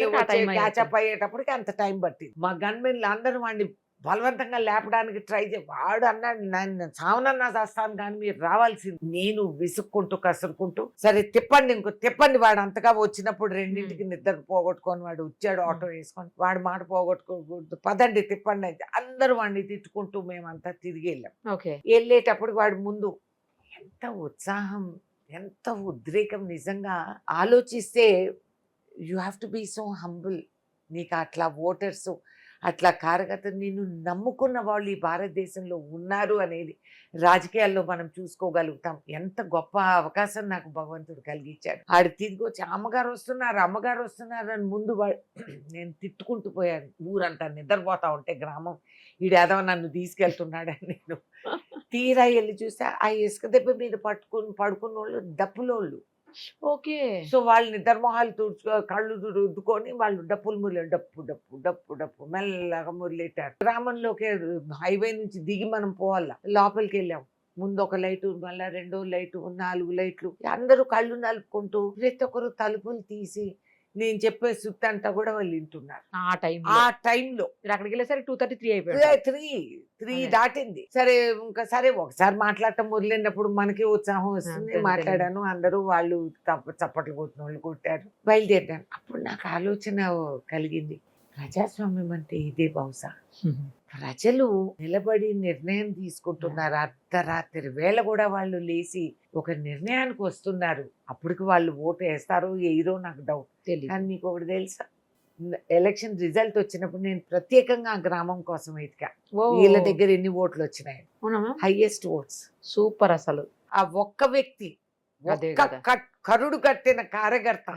క్యాచప్ అయ్యేటప్పటికి అంత టైం పట్టింది. మా గన్మెన్లు అందరూ వాడిని బలవంతంగా లేపడానికి ట్రై వాడు అన్నాడు నన్ను చావనన్నా చేస్తాను కానీ మీరు రావాల్సింది. నేను విసుక్కుంటూ కసురుకుంటూ సరే తిప్పండి వాడు అంతగా వచ్చినప్పుడు 2ంటికి నిద్ర పోగొట్టుకొని వాడు వచ్చాడు ఆటో వేసుకొని. వాడు మాట పోగొట్టుకోకూడదు పదండి తిప్పండి అయితే అందరూ వాడిని తిట్టుకుంటూ మేమంతా తిరిగి వెళ్ళాం. వెళ్ళేటప్పుడు వాడు ముందు ఎంత ఉత్సాహం, ఎంత ఉద్రేకం. నిజంగా ఆలోచిస్తే you have to be so humble. నీకు అట్లా ఓటర్స్ అట్లా కార్యకర్తలు నిన్ను నమ్ముకున్న వాళ్ళు ఈ భారతదేశంలో ఉన్నారు అనేది రాజకీయాల్లో మనం చూసుకోగలుగుతాం. ఎంత గొప్ప అవకాశం నాకు భగవంతుడు కలిగించాడు. ఆడు తిరిగి వచ్చి అమ్మగారు వస్తున్నారు అని ముందు నేను తిట్టుకుంటూ పోయాను. ఊరంతా నిద్రపోతా ఉంటే గ్రామం ఈడేదో నన్ను తీసుకెళ్తున్నాడని. నేను తీరా వెళ్ళి చూస్తే ఆ ఇసుక దెబ్బ మీద పడుకున్న వాళ్ళు డప్పులోళ్ళు. ఓకే. సో వాళ్ళు నిద్రమొహాలు కళ్ళు రుద్దుకొని వాళ్ళు డప్పులు మురళి డప్పు డప్పు డప్పు డప్పు మెల్లగా మురళెట్టారు. గ్రామంలోకి హైవే నుంచి దిగి మనం పోవాలా. లోపలికి వెళ్ళాం. ముందు ఒక లైటు, మళ్ళా 2వ లైటు, 4 లైట్లు. అందరూ కళ్ళు నలుపుకుంటూ ప్రతి ఒక్కరు తలుపులు తీసి నేను చెప్పే సుత్తి అంతా కూడా వాళ్ళు వింటున్నారు. ఆ టైంలో అక్కడికి వెళ్ళేసరికి 2:33 అయిపోయింది. 3 దాటింది. సరే ఇంకా సరే ఒకసారి మాట్లాడటం మొదలైనప్పుడు మనకి ఉత్సాహం వస్తుంది. మాట్లాడాను. అందరూ వాళ్ళు చప్పట్లు కొట్టిన వాళ్ళు కొట్టారు. బయలుదేరాను. అప్పుడు నాకు ఆలోచన కలిగింది, ప్రజాస్వామ్యం అంటే ఇదే బహుశా. ప్రజలు నిలబడి నిర్ణయం తీసుకుంటున్నారు. అర్ధరాత్రి వేళ కూడా వాళ్ళు లేచి ఒక నిర్ణయానికి వస్తున్నారు. అప్పటికి వాళ్ళు ఓటు వేస్తారో వేయరో నాకు డౌట్. కానీ మీకు ఒకటి తెలుసా, ఎలక్షన్ రిజల్ట్ వచ్చినప్పుడు నేను ప్రత్యేకంగా ఆ గ్రామం కోసం వెతికా. వీళ్ళ దగ్గర ఎన్ని ఓట్లు వచ్చినాయి, హైయెస్ట్ ఓట్స్. సూపర్. అసలు ఆ ఒక్క వ్యక్తి కరుడు కట్టిన కార్యకర్త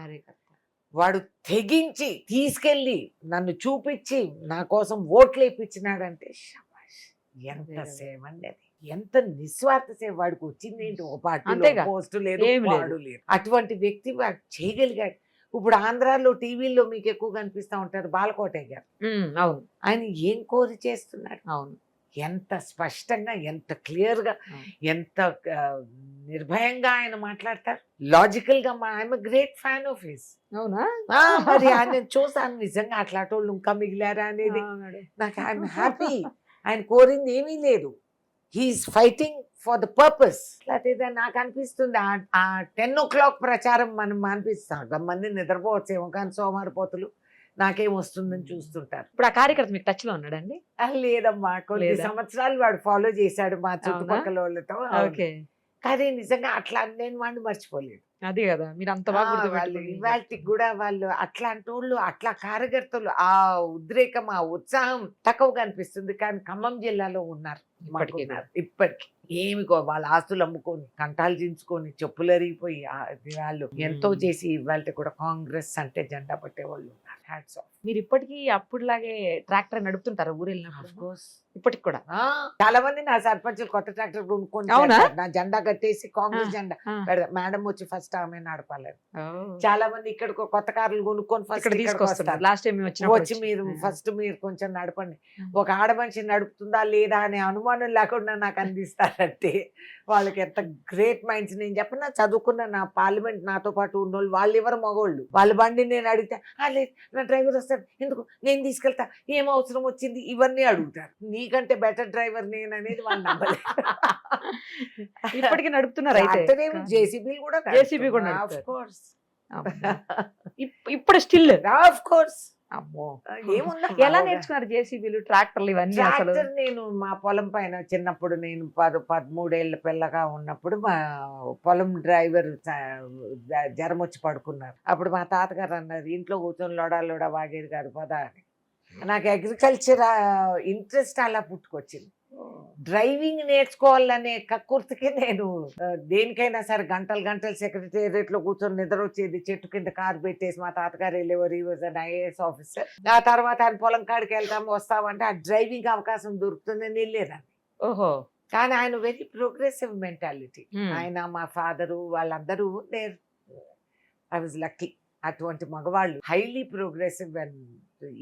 వాడు తెగించి తీసుకెళ్ళి నన్ను చూపించి నా కోసం ఓట్లు వేయించినాడంటే ఎంత సేవ అండి అది. ఎంత నిస్వార్థ సేవ. వాడికి వచ్చింది ఏంటి, ఒక పార్టీ పోస్టు లేదు వాడు లేదు. అటువంటి వ్యక్తి వాడు చేయగలిగాడు. ఇప్పుడు ఆంధ్రాలో టీవీల్లో మీకు ఎక్కువ కనిపిస్తూ ఉంటారు బాలకోటయ్య గారు. అవును. ఆయన ఏం కోరి చేస్తున్నాడు. అవును. ఎంత స్పష్టంగా, ఎంత క్లియర్ గా, ఎంత నిర్భయంగా ఆయన మాట్లాడతారు. లాజికల్ గా. I'm great fan of his. అవునా? మరి ఆయన చూసాను నిజంగా అట్లాంటి వాళ్ళు ఇంకా మిగిలారా అనేది నాకు. I'm happy. ఆయన కోరింది ఏమీ లేదు. He's fighting for the purpose. లేకపోతే నాకు అనిపిస్తుంది ఆ 10 o'clock ప్రచారం మనం అనిపిస్తాం. మంది నిద్రపోవచ్చేమో కానీ సోమవారపోతులు నాకేం వస్తుందని చూస్తుంటారు. ఇప్పుడు ఆ కార్యకర్త మీకు టచ్ లో ఉన్నాడండి? లేదమ్మా, కొద్ది లేదా? సంవత్సరాలు వాడు ఫాలో చేశాడు మా చుట్టుపక్కల వాళ్ళతో. ఓకే. కానీ నిజంగా అట్లా నేను వాడిని మర్చిపోలేదు. అదే కదా, మీరు అంత బాగా వాళ్ళు గుర్తుపెట్టుకుని. ఇవాళకి కూడా వాళ్ళు అట్లాంటి వాళ్ళు, అట్లా కార్యకర్తలు, ఆ ఉద్రేకం, ఆ ఉత్సాహం తక్కువగా అనిపిస్తుంది. కానీ ఖమ్మం జిల్లాలో ఉన్నారు ఇప్పటికీ ఉన్నారు. ఇప్పటికి వాళ్ళ ఆస్తులు అమ్ముకొని, కంటాలు చించుకొని, చెప్పులు అరిగిపోయి వాళ్ళు ఎంతో చేసి ఇవాళ కూడా కాంగ్రెస్ అంటే జెండా పట్టేవాళ్ళు ఉన్నారు. Hats off. మీరు ఇప్పటికీ అప్పుడులాగే ట్రాక్టర్ నడుపుతుంటారు ఊరు వెళ్ళినప్పుడు? ఇప్పటికి కూడా చాలా మంది నా సర్పంచులు కొత్త ట్రాక్టర్ కొనుక్కొని అవునా? చేస్తారు. నా జెండా కట్టేసి కాంగ్రెస్ జెండా ఆ. పెడతారు. మేడం వచ్చి ఫస్ట్ ఆమె నడపాలని. ఓ. చాలా మంది ఇక్కడికి కొత్త కార్లు కొనుక్కొని ఇక్కడ ఫస్ట్ తీసుకొస్తారు. లాస్ట్ టైం వచ్చి మీరు ఫస్ట్ మీరు కొంచెం నడపండి. ఒక ఆడ మనిషి నడుపుతుందా లేదా అనే అనుమానం లేకుండా నాకు అందిస్తారంటే వాళ్ళకి ఎంత గ్రేట్ మైండ్స్. నేను చెప్పిన చదువుకున్న నా పార్లమెంట్ నాతో పాటు ఉన్నోళ్ళు, వాళ్ళు ఎవరు మగోళ్ళు, వాళ్ళ బండి నేను అడిగితే లేదు నా డ్రైవర్ వస్తాడు, ఎందుకు నేను తీసుకెళ్తా, ఏం అవసరం వచ్చింది, ఇవన్నీ అడుగుతారు. నీకంటే బెటర్ డ్రైవర్ నేను అనేది వాళ్ళు నమ్మలేదు. ఇప్పటికి నడుపుతున్నారు అయితే? జేసీబీలు కూడా JCB కూడా ఆఫ్ నడుపుతారు. కోర్స్, ఇప్పుడు స్టిల్ ఆఫ్ కోర్స్. అమ్మో, ఏముందా ఎలా నేర్చుకున్నారు జేసీబీలు, ట్రాక్టర్లు ఇవన్నీ అసలు? ట్రాక్టర్ నేను మా పొలం పైన చిన్నప్పుడు, నేను 13 పిల్లగా ఉన్నప్పుడు మా పొలం డ్రైవర్ జ్వరం వచ్చి పడుకున్నారు. అప్పుడు మా తాతగారు అన్నారు, ఇంట్లో కూర్చొని లోడా వాగేది కాదు పదా అని. నాకు అగ్రికల్చర్ ఇంట్రెస్ట్ అలా పుట్టుకొచ్చింది. డ్రైవింగ్ నేర్చుకోవాలనే కక్కుర్తికి నేను దేనికైనా సరే గంటలు సెక్రటేరియట్ లో కూర్చొని నిద్ర వచ్చేది. చెట్టు కింద కారు పెట్టేసి మా తాతగారు వెళ్ళేవారు. ఈ వాజ్ అన్ IAS ఆఫీసర్. ఆ తర్వాత ఆయన పొలం కాడికి వెళ్తాము వస్తామంటే ఆ డ్రైవింగ్ అవకాశం దొరుకుతుందని వెళ్ళేదాన్ని. ఓహో. కానీ ఆయన వెరీ ప్రోగ్రెసివ్ మెంటాలిటీ. Hmm. ఆయన మా ఫాదరు వాళ్ళందరూ ఐ వాజ్ లక్కీ. అటువంటి మగవాళ్ళు హైలీ ప్రోగ్రెసివ్ అండ్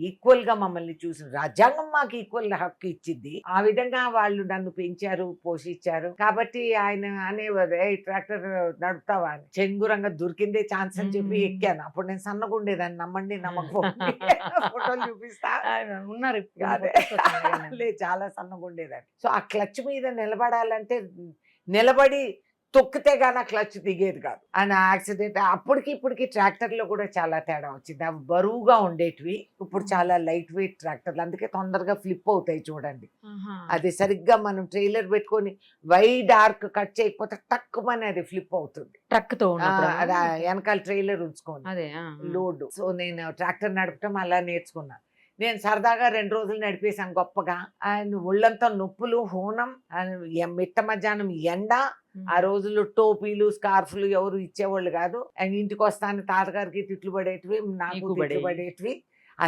ఈక్వల్ గా మమ్మల్ని చూసి, రాజ్యాంగం మాకు ఈక్వల్ హక్కు ఇచ్చింది. ఆ విధంగా వాళ్ళు నన్ను పెంచారు, పోషించారు. కాబట్టి ఆయన అనేవారు, ఏ ట్రాక్టర్ నడుపుతావా అని. చెంగురంగా దొరికిందే ఛాన్స్ అని చెప్పి ఎక్కాను. అప్పుడు నేను సన్నగా ఉండేదాన్ని, నమ్మండి నమ్మకపోండి. ఫోటోలు చూపిస్తా ఉన్నారు ఇప్పుడు. అదే. లేదు, చాలా సన్నగా ఉండేదాన్ని. సో ఆ క్లచ్ మీద నిలబడాలంటే నిలబడి తొక్కితే గానీ క్లచ్ దిగేది కాదు. ఆయన యాక్సిడెంట్ అప్పటికి ఇప్పటికి ట్రాక్టర్లో కూడా చాలా తేడా వచ్చింది. అవి బరువుగా ఉండేటివి, ఇప్పుడు చాలా లైట్ వెయిట్ ట్రాక్టర్లు, అందుకే తొందరగా ఫ్లిప్ అవుతాయి చూడండి. అది సరిగ్గా మనం ట్రైలర్ పెట్టుకొని వైడ్ ఆర్క్ కట్ చేయకపోతే తక్కువని అది ఫ్లిప్ అవుతుంది. ట్రక్ తో అది వెనకాల ట్రైలర్ ఉంచుకోండి అదే లోడ్. సో నేను ట్రాక్టర్ నడపటం అలా నేర్చుకున్నా. నేను సరదాగా 2 రోజులు నడిపేశాను గొప్పగా. ఆయన ఒళ్ళంతా నొప్పులు, హోనం, మిట్ట మధ్యాహ్నం ఎండ. ఆ రోజుల్లో టోపీలు, స్కార్ఫ్లు ఎవరు ఇచ్చేవాళ్ళు కాదు. ఆయన ఇంటికి వస్తాను తాతగారికి తిట్లు పడేటివి, నాకు తిట్లు పడేటివి.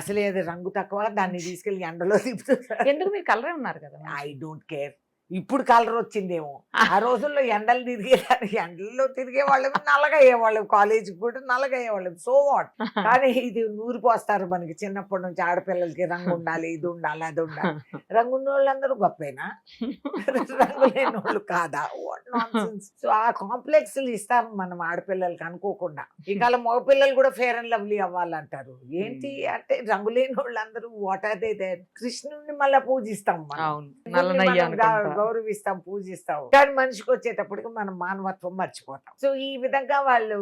అసలే అది రంగు తక్కువ, దాన్ని తీసుకెళ్లి ఎండలో తిప్పుతున్నారు. ఎందుకు మీరు కలరే ఉన్నారు కదా? I don't care. ఇప్పుడు కలర్ వచ్చిందేమో. ఆ రోజుల్లో ఎండలు తిరిగేదాన్ని, ఎండల్లో తిరిగే వాళ్ళం, నల్లగా అయ్యేవాళ్ళం. కాలేజీకి కూడా నల్లగా అయ్యేవాళ్ళం. So what. కానీ ఇది నూరి పోస్తారు మనకి చిన్నప్పటి నుంచి. ఆడపిల్లలకి రంగు ఉండాలి, ఇది ఉండాలి, అది ఉండాలి. రంగు ఉన్న వాళ్ళందరూ గొప్పేనా? రంగు లేని వాళ్ళు కాదా? సో ఆ కాంప్లెక్స్లు ఇస్తాం మనం ఆడపిల్లలకి అనుకోకుండా. ఈ కాలం మగపిల్లలు కూడా ఫేర్ అండ్ లవ్లీ అవ్వాలంటారు. ఏంటి అంటే రంగు లేని వాళ్ళందరూ వాట్ ఆర్ దే? కృష్ణుడిని మళ్ళీ పూజిస్తాం మనం, గౌరవిస్తాం, పూజిస్తాం. కానీ మనిషికి వచ్చేటప్పటికి మనం మానవత్వం మర్చిపోతాం. సో ఈ విధంగా వాళ్ళు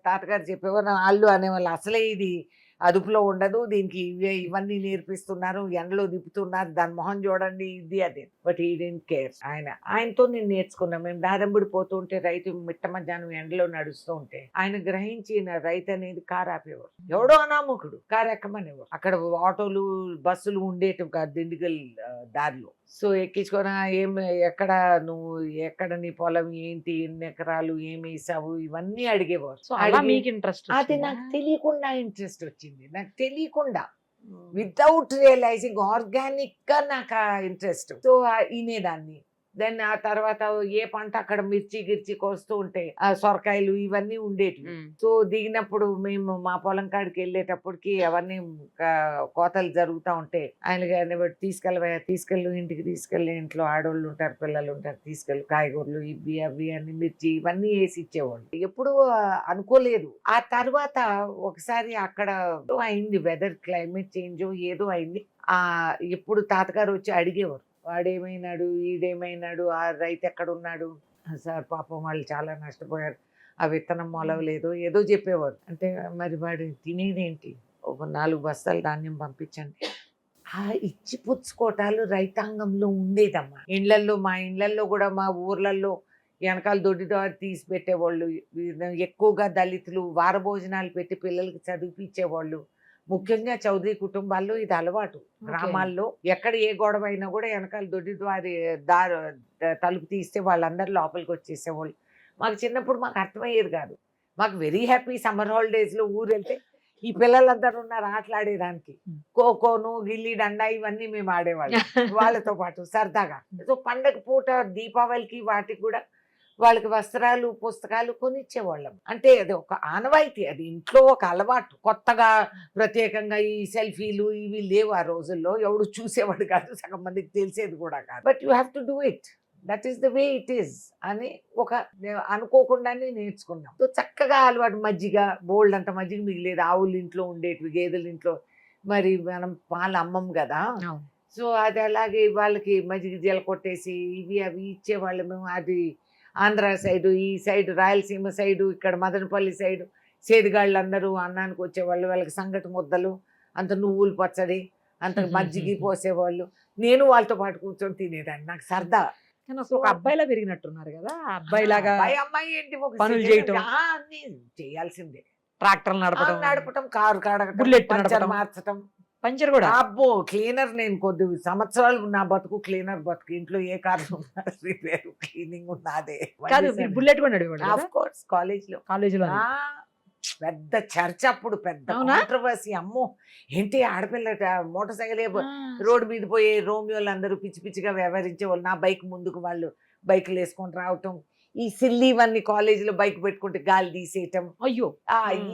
తాతగారు చెప్పేవారు. వాళ్ళు అనేవాళ్ళు, అసలే ఇది అదుపులో ఉండదు, దీనికి ఇవన్నీ నేర్పిస్తున్నారు, ఎండలో దిప్పుతున్నారు, దాని మొహం చూడండి, ఇది అది. బట్ ఈ డెంట్ కేర్. ఆయనతో నేను నేర్చుకున్నా. మేము దారంబడి పోతూ ఉంటే, రైతు మిట్ట మధ్యాహ్నం ఎండలో నడుస్తూ ఉంటే ఆయన గ్రహించి రైతు అనేది కారు ఆపేవారు. ఎవడో అనామకుడు కారు ఎక్కమనేవారు. అక్కడ ఆటోలు, బస్సులు ఉండేటివి కాదు దిండిగల్ దారిలో. సో ఎక్కించుకొని ఎక్కడ నువ్వు, ఎక్కడ నీ పొలం ఏంటి, ఎన్ని ఎకరాలు, ఏమి వేసావు, ఇవన్నీ అడిగేవారు. అది నాకు తెలియకుండా ఇంట్రెస్ట్ వచ్చింది. నాకు తెలియకుండా, వితౌట్ రియలైజింగ్, ఆర్గానిక్ గా నాకు ఇంట్రెస్ట్. సో వినేదాన్ని. దెన్ ఆ తర్వాత ఏ పంట అక్కడ మిర్చి గిర్చి కోస్తూ ఉంటే సొరకాయలు ఇవన్నీ ఉండేటివి. సో దిగినప్పుడు మేము మా పొలం కాడికి వెళ్ళేటప్పటికి అవన్నీ కోతలు జరుగుతూ ఉంటే ఆయన తీసుకెళ్ళి ఇంటికి తీసుకెళ్ళి, ఇంట్లో ఆడవాళ్ళు ఉంటారు, పిల్లలు ఉంటారు, తీసుకెళ్ళి కాయగూరలు ఇవి అవి అన్ని మిర్చి ఇవన్నీ వేసి ఇచ్చేవాళ్ళు. ఎప్పుడు అనుకోలేదు. ఆ తర్వాత ఒకసారి అక్కడ అయింది, వెదర్ క్లైమేట్ చేంజ్ ఏదో అయింది. ఎప్పుడు తాతగారు వచ్చి అడిగేవారు, వాడేమైనాడు, ఈడేమైనాడు, ఆ రైతు ఎక్కడున్నాడు సార్, పాపం వాళ్ళు చాలా నష్టపోయారు, ఆ విత్తనం మొలవలేదు, ఏదో చెప్పేవారు. అంటే మరి వాడు తినేదేంటి, ఒక 4 బస్తాలు ధాన్యం పంపించండి. ఆ ఇచ్చి పుచ్చుకోటాలు రైతాంగంలో ఉండేదమ్మా. మా ఇళ్ళల్లో కూడా మా ఊర్లలో వెనకాల దొడ్డిదారి తీసి పెట్టేవాళ్ళు. ఎక్కువగా దళితులు వారభోజనాలు పెట్టి పిల్లలకి చదివిపించేవాళ్ళు. ముఖ్యంగా చౌదరి కుటుంబాల్లో ఇది అలవాటు. గ్రామాల్లో ఎక్కడ ఏ గొడవ అయినా కూడా వెనకాల దొడ్డిదారి తలుపు తీస్తే వాళ్ళందరూ లోపలికి వచ్చేసేవాళ్ళు. మాకు చిన్నప్పుడు మాకు అర్థమయ్యేది కాదు. మాకు వెరీ హ్యాపీ సమ్మర్ హాలిడేస్లో ఊరు వెళ్తే ఈ పిల్లలందరూ ఉన్నారు ఆటలాడేదానికి. ఖోఖోను గిల్లి డండా ఇవన్నీ మేము ఆడేవాళ్ళం వాళ్ళతో పాటు సరదాగా. సో పండగ పూట దీపావళికి వాటికి కూడా వాళ్ళకి వస్త్రాలు పుస్తకాలు కొనిచ్చేవాళ్ళం. అంటే అది ఒక ఆనవాయితీ, అది ఇంట్లో ఒక అలవాటు. కొత్తగా ప్రత్యేకంగా ఈ సెల్ఫీలు ఇవి లేవు ఆ రోజుల్లో. ఎవడు చూసేవాడు కాదు, సగం మందికి తెలిసేది కూడా కాదు. But you have to do it, that is the way it is అని ఒక అనుకోకుండానే నేర్చుకున్నాం. సో చక్కగా అలవాటు. మజ్జిగ బోల్డ్ అంత మజ్జిగ మిగిలేదు. ఆవులు ఇంట్లో ఉండేటివి, గేదెలు ఇంట్లో. మరి మనం పాలు అమ్మం కదా, సో అది అలాగే వాళ్ళకి మజ్జిగ జీల కొట్టేసి ఇవి అవి ఇచ్చేవాళ్ళము. అది ఆంధ్ర సైడు, ఈ సైడు రాయలసీమ సైడు, ఇక్కడ మదనపల్లి సైడు సేదిగాళ్ళు అందరూ అన్నానికి వచ్చేవాళ్ళు. వాళ్ళకి సంగటి ముద్దలు, అంత నువ్వులు పచ్చడి, అంత మజ్జిగి పోసేవాళ్ళు. నేను వాళ్ళతో పాటు కూర్చొని తినేదాన్ని. నాకు సరదా. ఒక అబ్బాయిలా పెరిగినట్టున్నారు కదా, అబ్బాయిలాగా అమ్మాయి ఏంటి పనులు చేయటం, అన్ని చేయాల్సిందే. ట్రాక్టర్ నడపటం, కారు కాడగటం, బుల్లెట్ పంచర్ మార్చటం. పంచర్ కూడా. అబ్బో క్లీనర్, నేను కొద్ది సంవత్సరాలు నా బతుకు క్లీనర్ బతుకు. ఇంట్లో ఏ కారు రిపేర్ క్లీనింగ్ ఉన్నదే. బుల్లెట్ కూడా నడిపాడు ఆఫ్ కోర్స్ కాలేజీలో పెద్ద చర్చ అప్పుడు, పెద్ద కాంట్రవర్సీ. అమ్మో ఏంటి ఆడపిల్ల మోటార్ సైకిల్ రోడ్డు మీద పోయే రోమియోలు అందరూ పిచ్చి పిచ్చిగా వ్యవహరించే వాళ్ళు. నా బైక్ ముందుకు వాళ్ళు బైక్లు వేసుకొని రావటం, ఈ సిల్లీవన్నీ కాలేజీలో బైక్ పెట్టుకుంటే గాలి తీసేయటం. అయ్యో,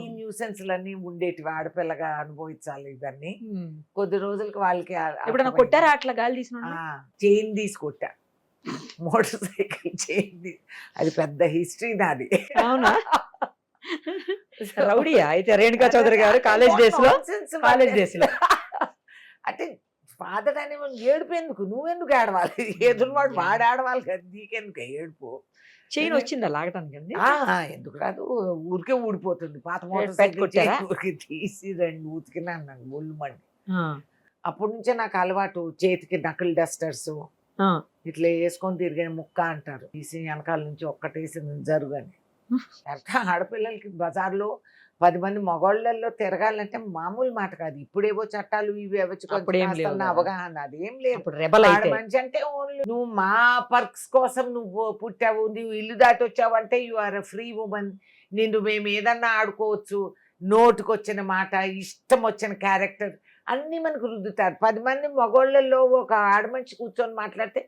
ఈ న్యూసెన్స్లన్నీ ఉండేటివి. ఆడపిల్లగా అనుభవించాలి ఇవన్నీ. కొద్ది రోజులకి వాళ్ళకి కొట్టారా అట్లా గాలి తీసిన? చైన్ తీసి కొట్టా, మోటార్ సైకిల్ చైన్. అది పెద్ద హిస్టరీ నాది. అవునా? రౌడీయా అయితే రేణుకా చౌదరి గారు కాలేజ్ డేస్ లో? అంటే ఫాదర్ అనే ఏడుపు ఎందుకు, నువ్వెందుకు ఆడవాలి? ఎదురువాడు వాడు ఆడవాలి కదా, నీకెందుకు ఏడుపు? చైన్ వచ్చిందా లాగటానికి? ఎందుకు రాదు, ఊరికే ఊడిపోతుంది. పాత మోటార్ సైకిల్ తీసి 2 ఉతికినా నాకు ఒళ్ళు మండి. అప్పటి నుంచే నాకు అలవాటు. చేతికి నకిల్ డస్టర్స్ ఇట్లా వేసుకొని తిరిగే ముక్క అంటారు. తీసి వెనకాల నుంచి ఒక్కటేసి జరుగని. ఆడపిల్లలకి బజార్లో 10 మంది మగవాళ్ళల్లో తిరగాలంటే మామూలు మాట కాదు. ఇప్పుడేవో చట్టాలు ఇవి అవగాహన అదేం లేదు. మనిషి అంటే ఓన్లీ నువ్వు మా పర్క్స్ కోసం నువ్వు పుట్టావు, నువ్వు ఇల్లు దాటి వచ్చావు అంటే you are a free woman. నిన్ను మేము ఏదన్నా ఆడుకోవచ్చు. నోటుకొచ్చిన మాట, ఇష్టం వచ్చిన క్యారెక్టర్ అన్ని మనకు రుద్దుతారు. 10 మంది మగవాళ్ళల్లో ఒక ఆడమనిషి కూర్చొని మాట్లాడితే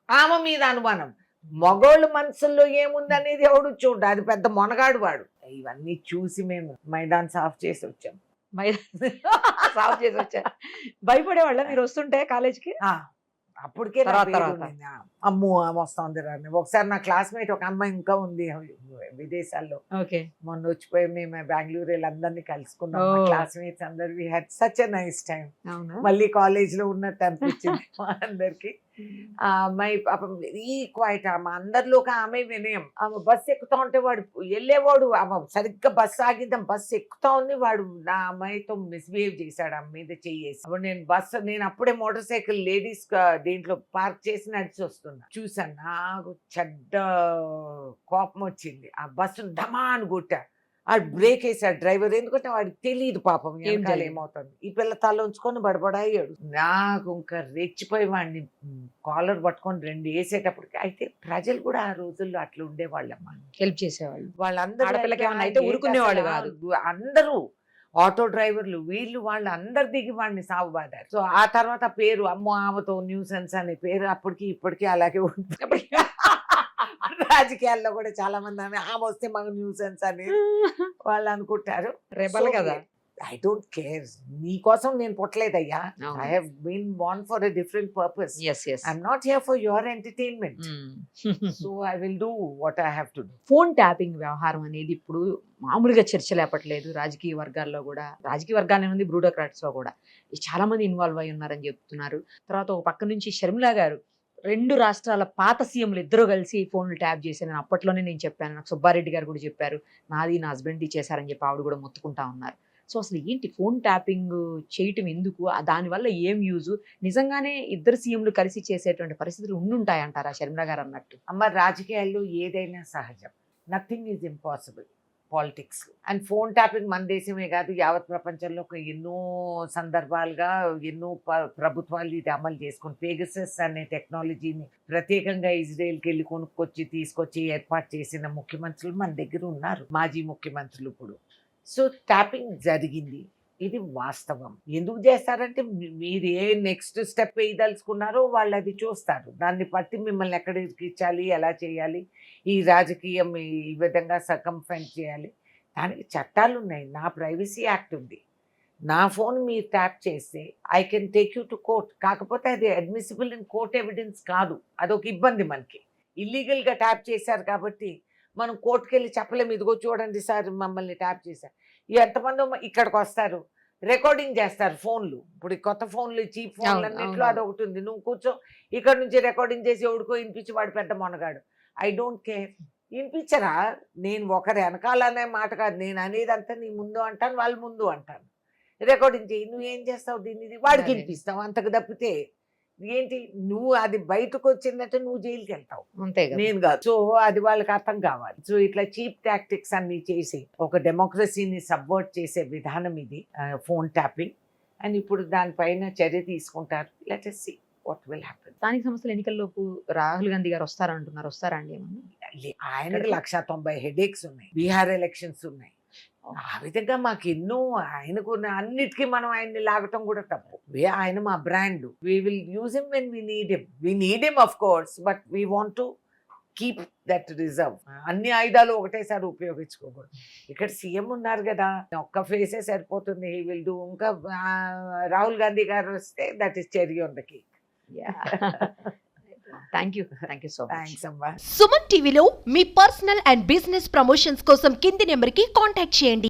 ఆమె మీద అనుమానం. మగోళ్ళు మనసుల్లో ఏముందనేది ఎవడు చూడ, అది పెద్ద మొనగాడు వాడు. ఇవన్నీ చూసి మేము మైదాన్ సాఫ్ చేసి వచ్చాం. భయపడేవాళ్ళ మీరు వస్తుంటే కాలేజీకి? అప్పటికే అమ్మో వస్తుంది రాని. ఒకసారి నా క్లాస్మేట్ ఒక అమ్మాయి ఇంకా ఉంది విదేశాల్లో, మొన్న వచ్చిపోయి మేము బెంగళూరు వీళ్ళందరినీ కలుసుకున్నాం. క్లాస్మేట్స్ అందరు we had such a nice time. మళ్ళీ కాలేజ్ లో ఉన్నట్టు అనిపించింది మా అందరికి. ఆ అమ్మాయి పాపం వెరీ క్వైట్. ఆమె అందరిలో ఒక ఆమె వినయం. ఆమె బస్సు ఎక్కుతా ఉంటే వాడు వెళ్ళేవాడు, ఆమె సరిగ్గా బస్సు ఆగిద్దాం బస్సు ఎక్కుతా ఉంది, వాడు నా అమ్మాయితో మిస్బిహేవ్ చేశాడు. ఆమె మీద చెయ్యేసి. అప్పుడు నేను అప్పుడే మోటార్ సైకిల్ లేడీస్ దీంట్లో పార్క్ చేసి నడిచి వస్తున్నా. చూసాను, నాకు చెడ్డ కోపం వచ్చింది. ఆ బస్సును ధమాను కొట్టా. వాడు బ్రేక్ వేసాడు డ్రైవర్. ఎందుకంటే వాడికి తెలియదు పాపం వెనకాల ఏమవుతుంది. ఈ పిల్ల తల ఉంచుకొని బడబడాయాడు. నాకు ఇంకా రెచ్చిపోయి వాడిని కాలర్ పట్టుకొని 2 వేసేటప్పటికి. అయితే ప్రజలు కూడా ఆ రోజుల్లో అట్లా ఉండేవాళ్ళమ్మా, హెల్ప్ చేసేవాళ్ళు. వాళ్ళందరూ ఊరుకునేవాళ్ళు కాదు. అందరూ ఆటో డ్రైవర్లు వీళ్ళు వాళ్ళు అందరు దిగి వాడిని సాగుబాదారు. సో ఆ తర్వాత పేరు అమ్మో ఆమెతో న్యూసెన్స్ అనే పేరు అప్పటికి ఇప్పటికీ అలాగే ఉంటుంది. రాజకీయాల్లో కూడా చాలా మంది ఆమె వస్తే మాకు న్యూసెన్స్ అని వాళ్ళు అనుకుంటారు. రెబల్ కదా. I don't care. నీ కోసం నేను పుట్టలేదయ్యా. I have been born for a different purpose. I'm not here for your entertainment. So I will do what I have to do. Phone tapping వ్యవహారం అనేది ఇప్పుడు మామూలుగా చర్చ లేపట్లేదు. రాజకీయ వర్గాల్లో కూడా, రాజకీయ వర్గాలే ఉంది, బ్యూరోక్రాట్స్ లో కూడా చాలా మంది ఇన్వాల్వ్ అయి ఉన్నారని చెప్తున్నారు. తర్వాత ఒక పక్క నుంచి షర్మిల గారు 2 రాష్ట్రాల పాత సీఎంలు ఇద్దరు కలిసి ఫోన్లు ట్యాప్ చేశారు. అప్పట్లోనే నేను చెప్పాను, నాకు సుబ్బారెడ్డి గారు కూడా చెప్పారు, నాది నా హస్బెండ్ చేశారని చెప్పి ఆవిడ కూడా మొత్తుకుంటా ఉన్నారు. సో అసలు ఏంటి ఫోన్ ట్యాపింగ్ చేయటం ఎందుకు? దానివల్ల ఏం యూజు? నిజంగానే ఇద్దరు సీఎంలు కలిసి చేసేటువంటి పరిస్థితులు ఉండుంటాయంటారా షర్మిల గారు అన్నట్టు? అమ్మ, రాజకీయాల్లో ఏదైనా సహజం. Nothing is impossible politics. And phone tapping మన దేశమే కాదు, యావత్ ప్రపంచంలో ఎన్నో సందర్భాలుగా ఎన్నో ప్రభుత్వాలు ఇది అమలు చేసుకుని పేగసస్ అనే టెక్నాలజీని ప్రత్యేకంగా ఇజ్రాయెల్కి వెళ్ళి కొనుక్కొచ్చి తీసుకొచ్చి ఏర్పాటు చేసిన ముఖ్యమంత్రులు మన దగ్గర ఉన్నారు, మాజీ ముఖ్యమంత్రులు ఇప్పుడు. సో ట్యాపింగ్ జరిగింది, ఇది వాస్తవం. ఎందుకు చేస్తారంటే మీరు ఏ నెక్స్ట్ స్టెప్ వేయదలుచుకున్నారో వాళ్ళు అది చూస్తారు, దాన్ని బట్టి మిమ్మల్ని ఎక్కడ ఇరికించాలి, ఎలా చేయాలి, ఈ రాజకీయం ఈ విధంగా సర్కంఫెంట్ చేయాలి, దానికి చట్టాలు ఉన్నాయి. నా ప్రైవసీ యాక్ట్ ఉంది, నా ఫోన్ మీరు ట్యాప్ చేస్తే I can take you to court. కాకపోతే అది అడ్మిసిబుల్ ఇన్ కోర్ట్ ఎవిడెన్స్ కాదు, అదొక ఇబ్బంది మనకి. ఇల్లీగల్గా ట్యాప్ చేశారు కాబట్టి మనం కోర్టుకు వెళ్ళి చెప్పలేము, ఇదిగో చూడండి సార్ మమ్మల్ని ట్యాప్ చేశారు. ఎంతమందో ఇక్కడికి వస్తారు, రికార్డింగ్ చేస్తారు ఫోన్లు. ఇప్పుడు ఈ కొత్త ఫోన్లు, చీప్ ఫోన్లు అన్నింటిలో అదొకటి ఉంది. నువ్వు కూర్చో ఇక్కడ నుంచి రికార్డింగ్ చేసి ఎవడికో వినిపించి వాడు పెద్ద మొనగాడు. ఐ డోంట్ కేర్, వినిపించరా, నేను ఒకరి వెనకాలనే మాట కాదు, నేను అనేదంతా నీ ముందు అంటాను, వాళ్ళ ముందు అంటాను. రికార్డింగ్ చేయి, నువ్వేం చేస్తావు దీన్ని, వాడికి వినిపిస్తావు, అంతకు తప్పితే ఏంటి, నువ్వు అది బయటకు వచ్చిందంటే నువ్వు జైలుకి వెళ్తావు, అంతే నేను కాదు. సో అది వాళ్ళకి అర్థం కావాలి. సో ఇట్లా చీప్ టాక్టిక్స్ అన్ని చేసి ఒక డెమోక్రసీని సబ్వర్ట్ చేసే విధానం ఇది ఫోన్ ట్యాపింగ్. అండ్ ఇప్పుడు దానిపైన చర్య తీసుకుంటారు. Let us see what will happen. స్థానిక సంస్థల ఎన్నికల్లోపు రాహుల్ గాంధీ గారు వస్తారంటున్నారు, వస్తారా అండి ఏమన్నా? ఆయనకి 190 హెడేక్స్ ఉన్నాయి, బీహార్ ఎలక్షన్స్ ఉన్నాయి. ఆ విధంగా మాకు ఎన్నో ఆయనకు అన్నిటికీ మనం ఆయన్ని లాగటం కూడా తప్పు. ఆయన మా brand, we will use him when we need him. We need him of course, but we want to keep that reserve. అన్ని ఆయుధాలు ఒకటేసారి ఉపయోగించుకోకూడదు. ఇక్కడ సీఎం ఉన్నారు కదా, ఒక్క ఫేసే సరిపోతుంది, హీ విల్ డూ. ఇంకా రాహుల్ గాంధీ గారు వస్తే that is cherry on the cake. Thank you so much. Thanks అమ్మా. సుమన్ టీవీలో మీ పర్సనల్ అండ్ బిజినెస్ ప్రమోషన్స్ కోసం కింది నెంబర్కి కాంటాక్ట్ చేయండి.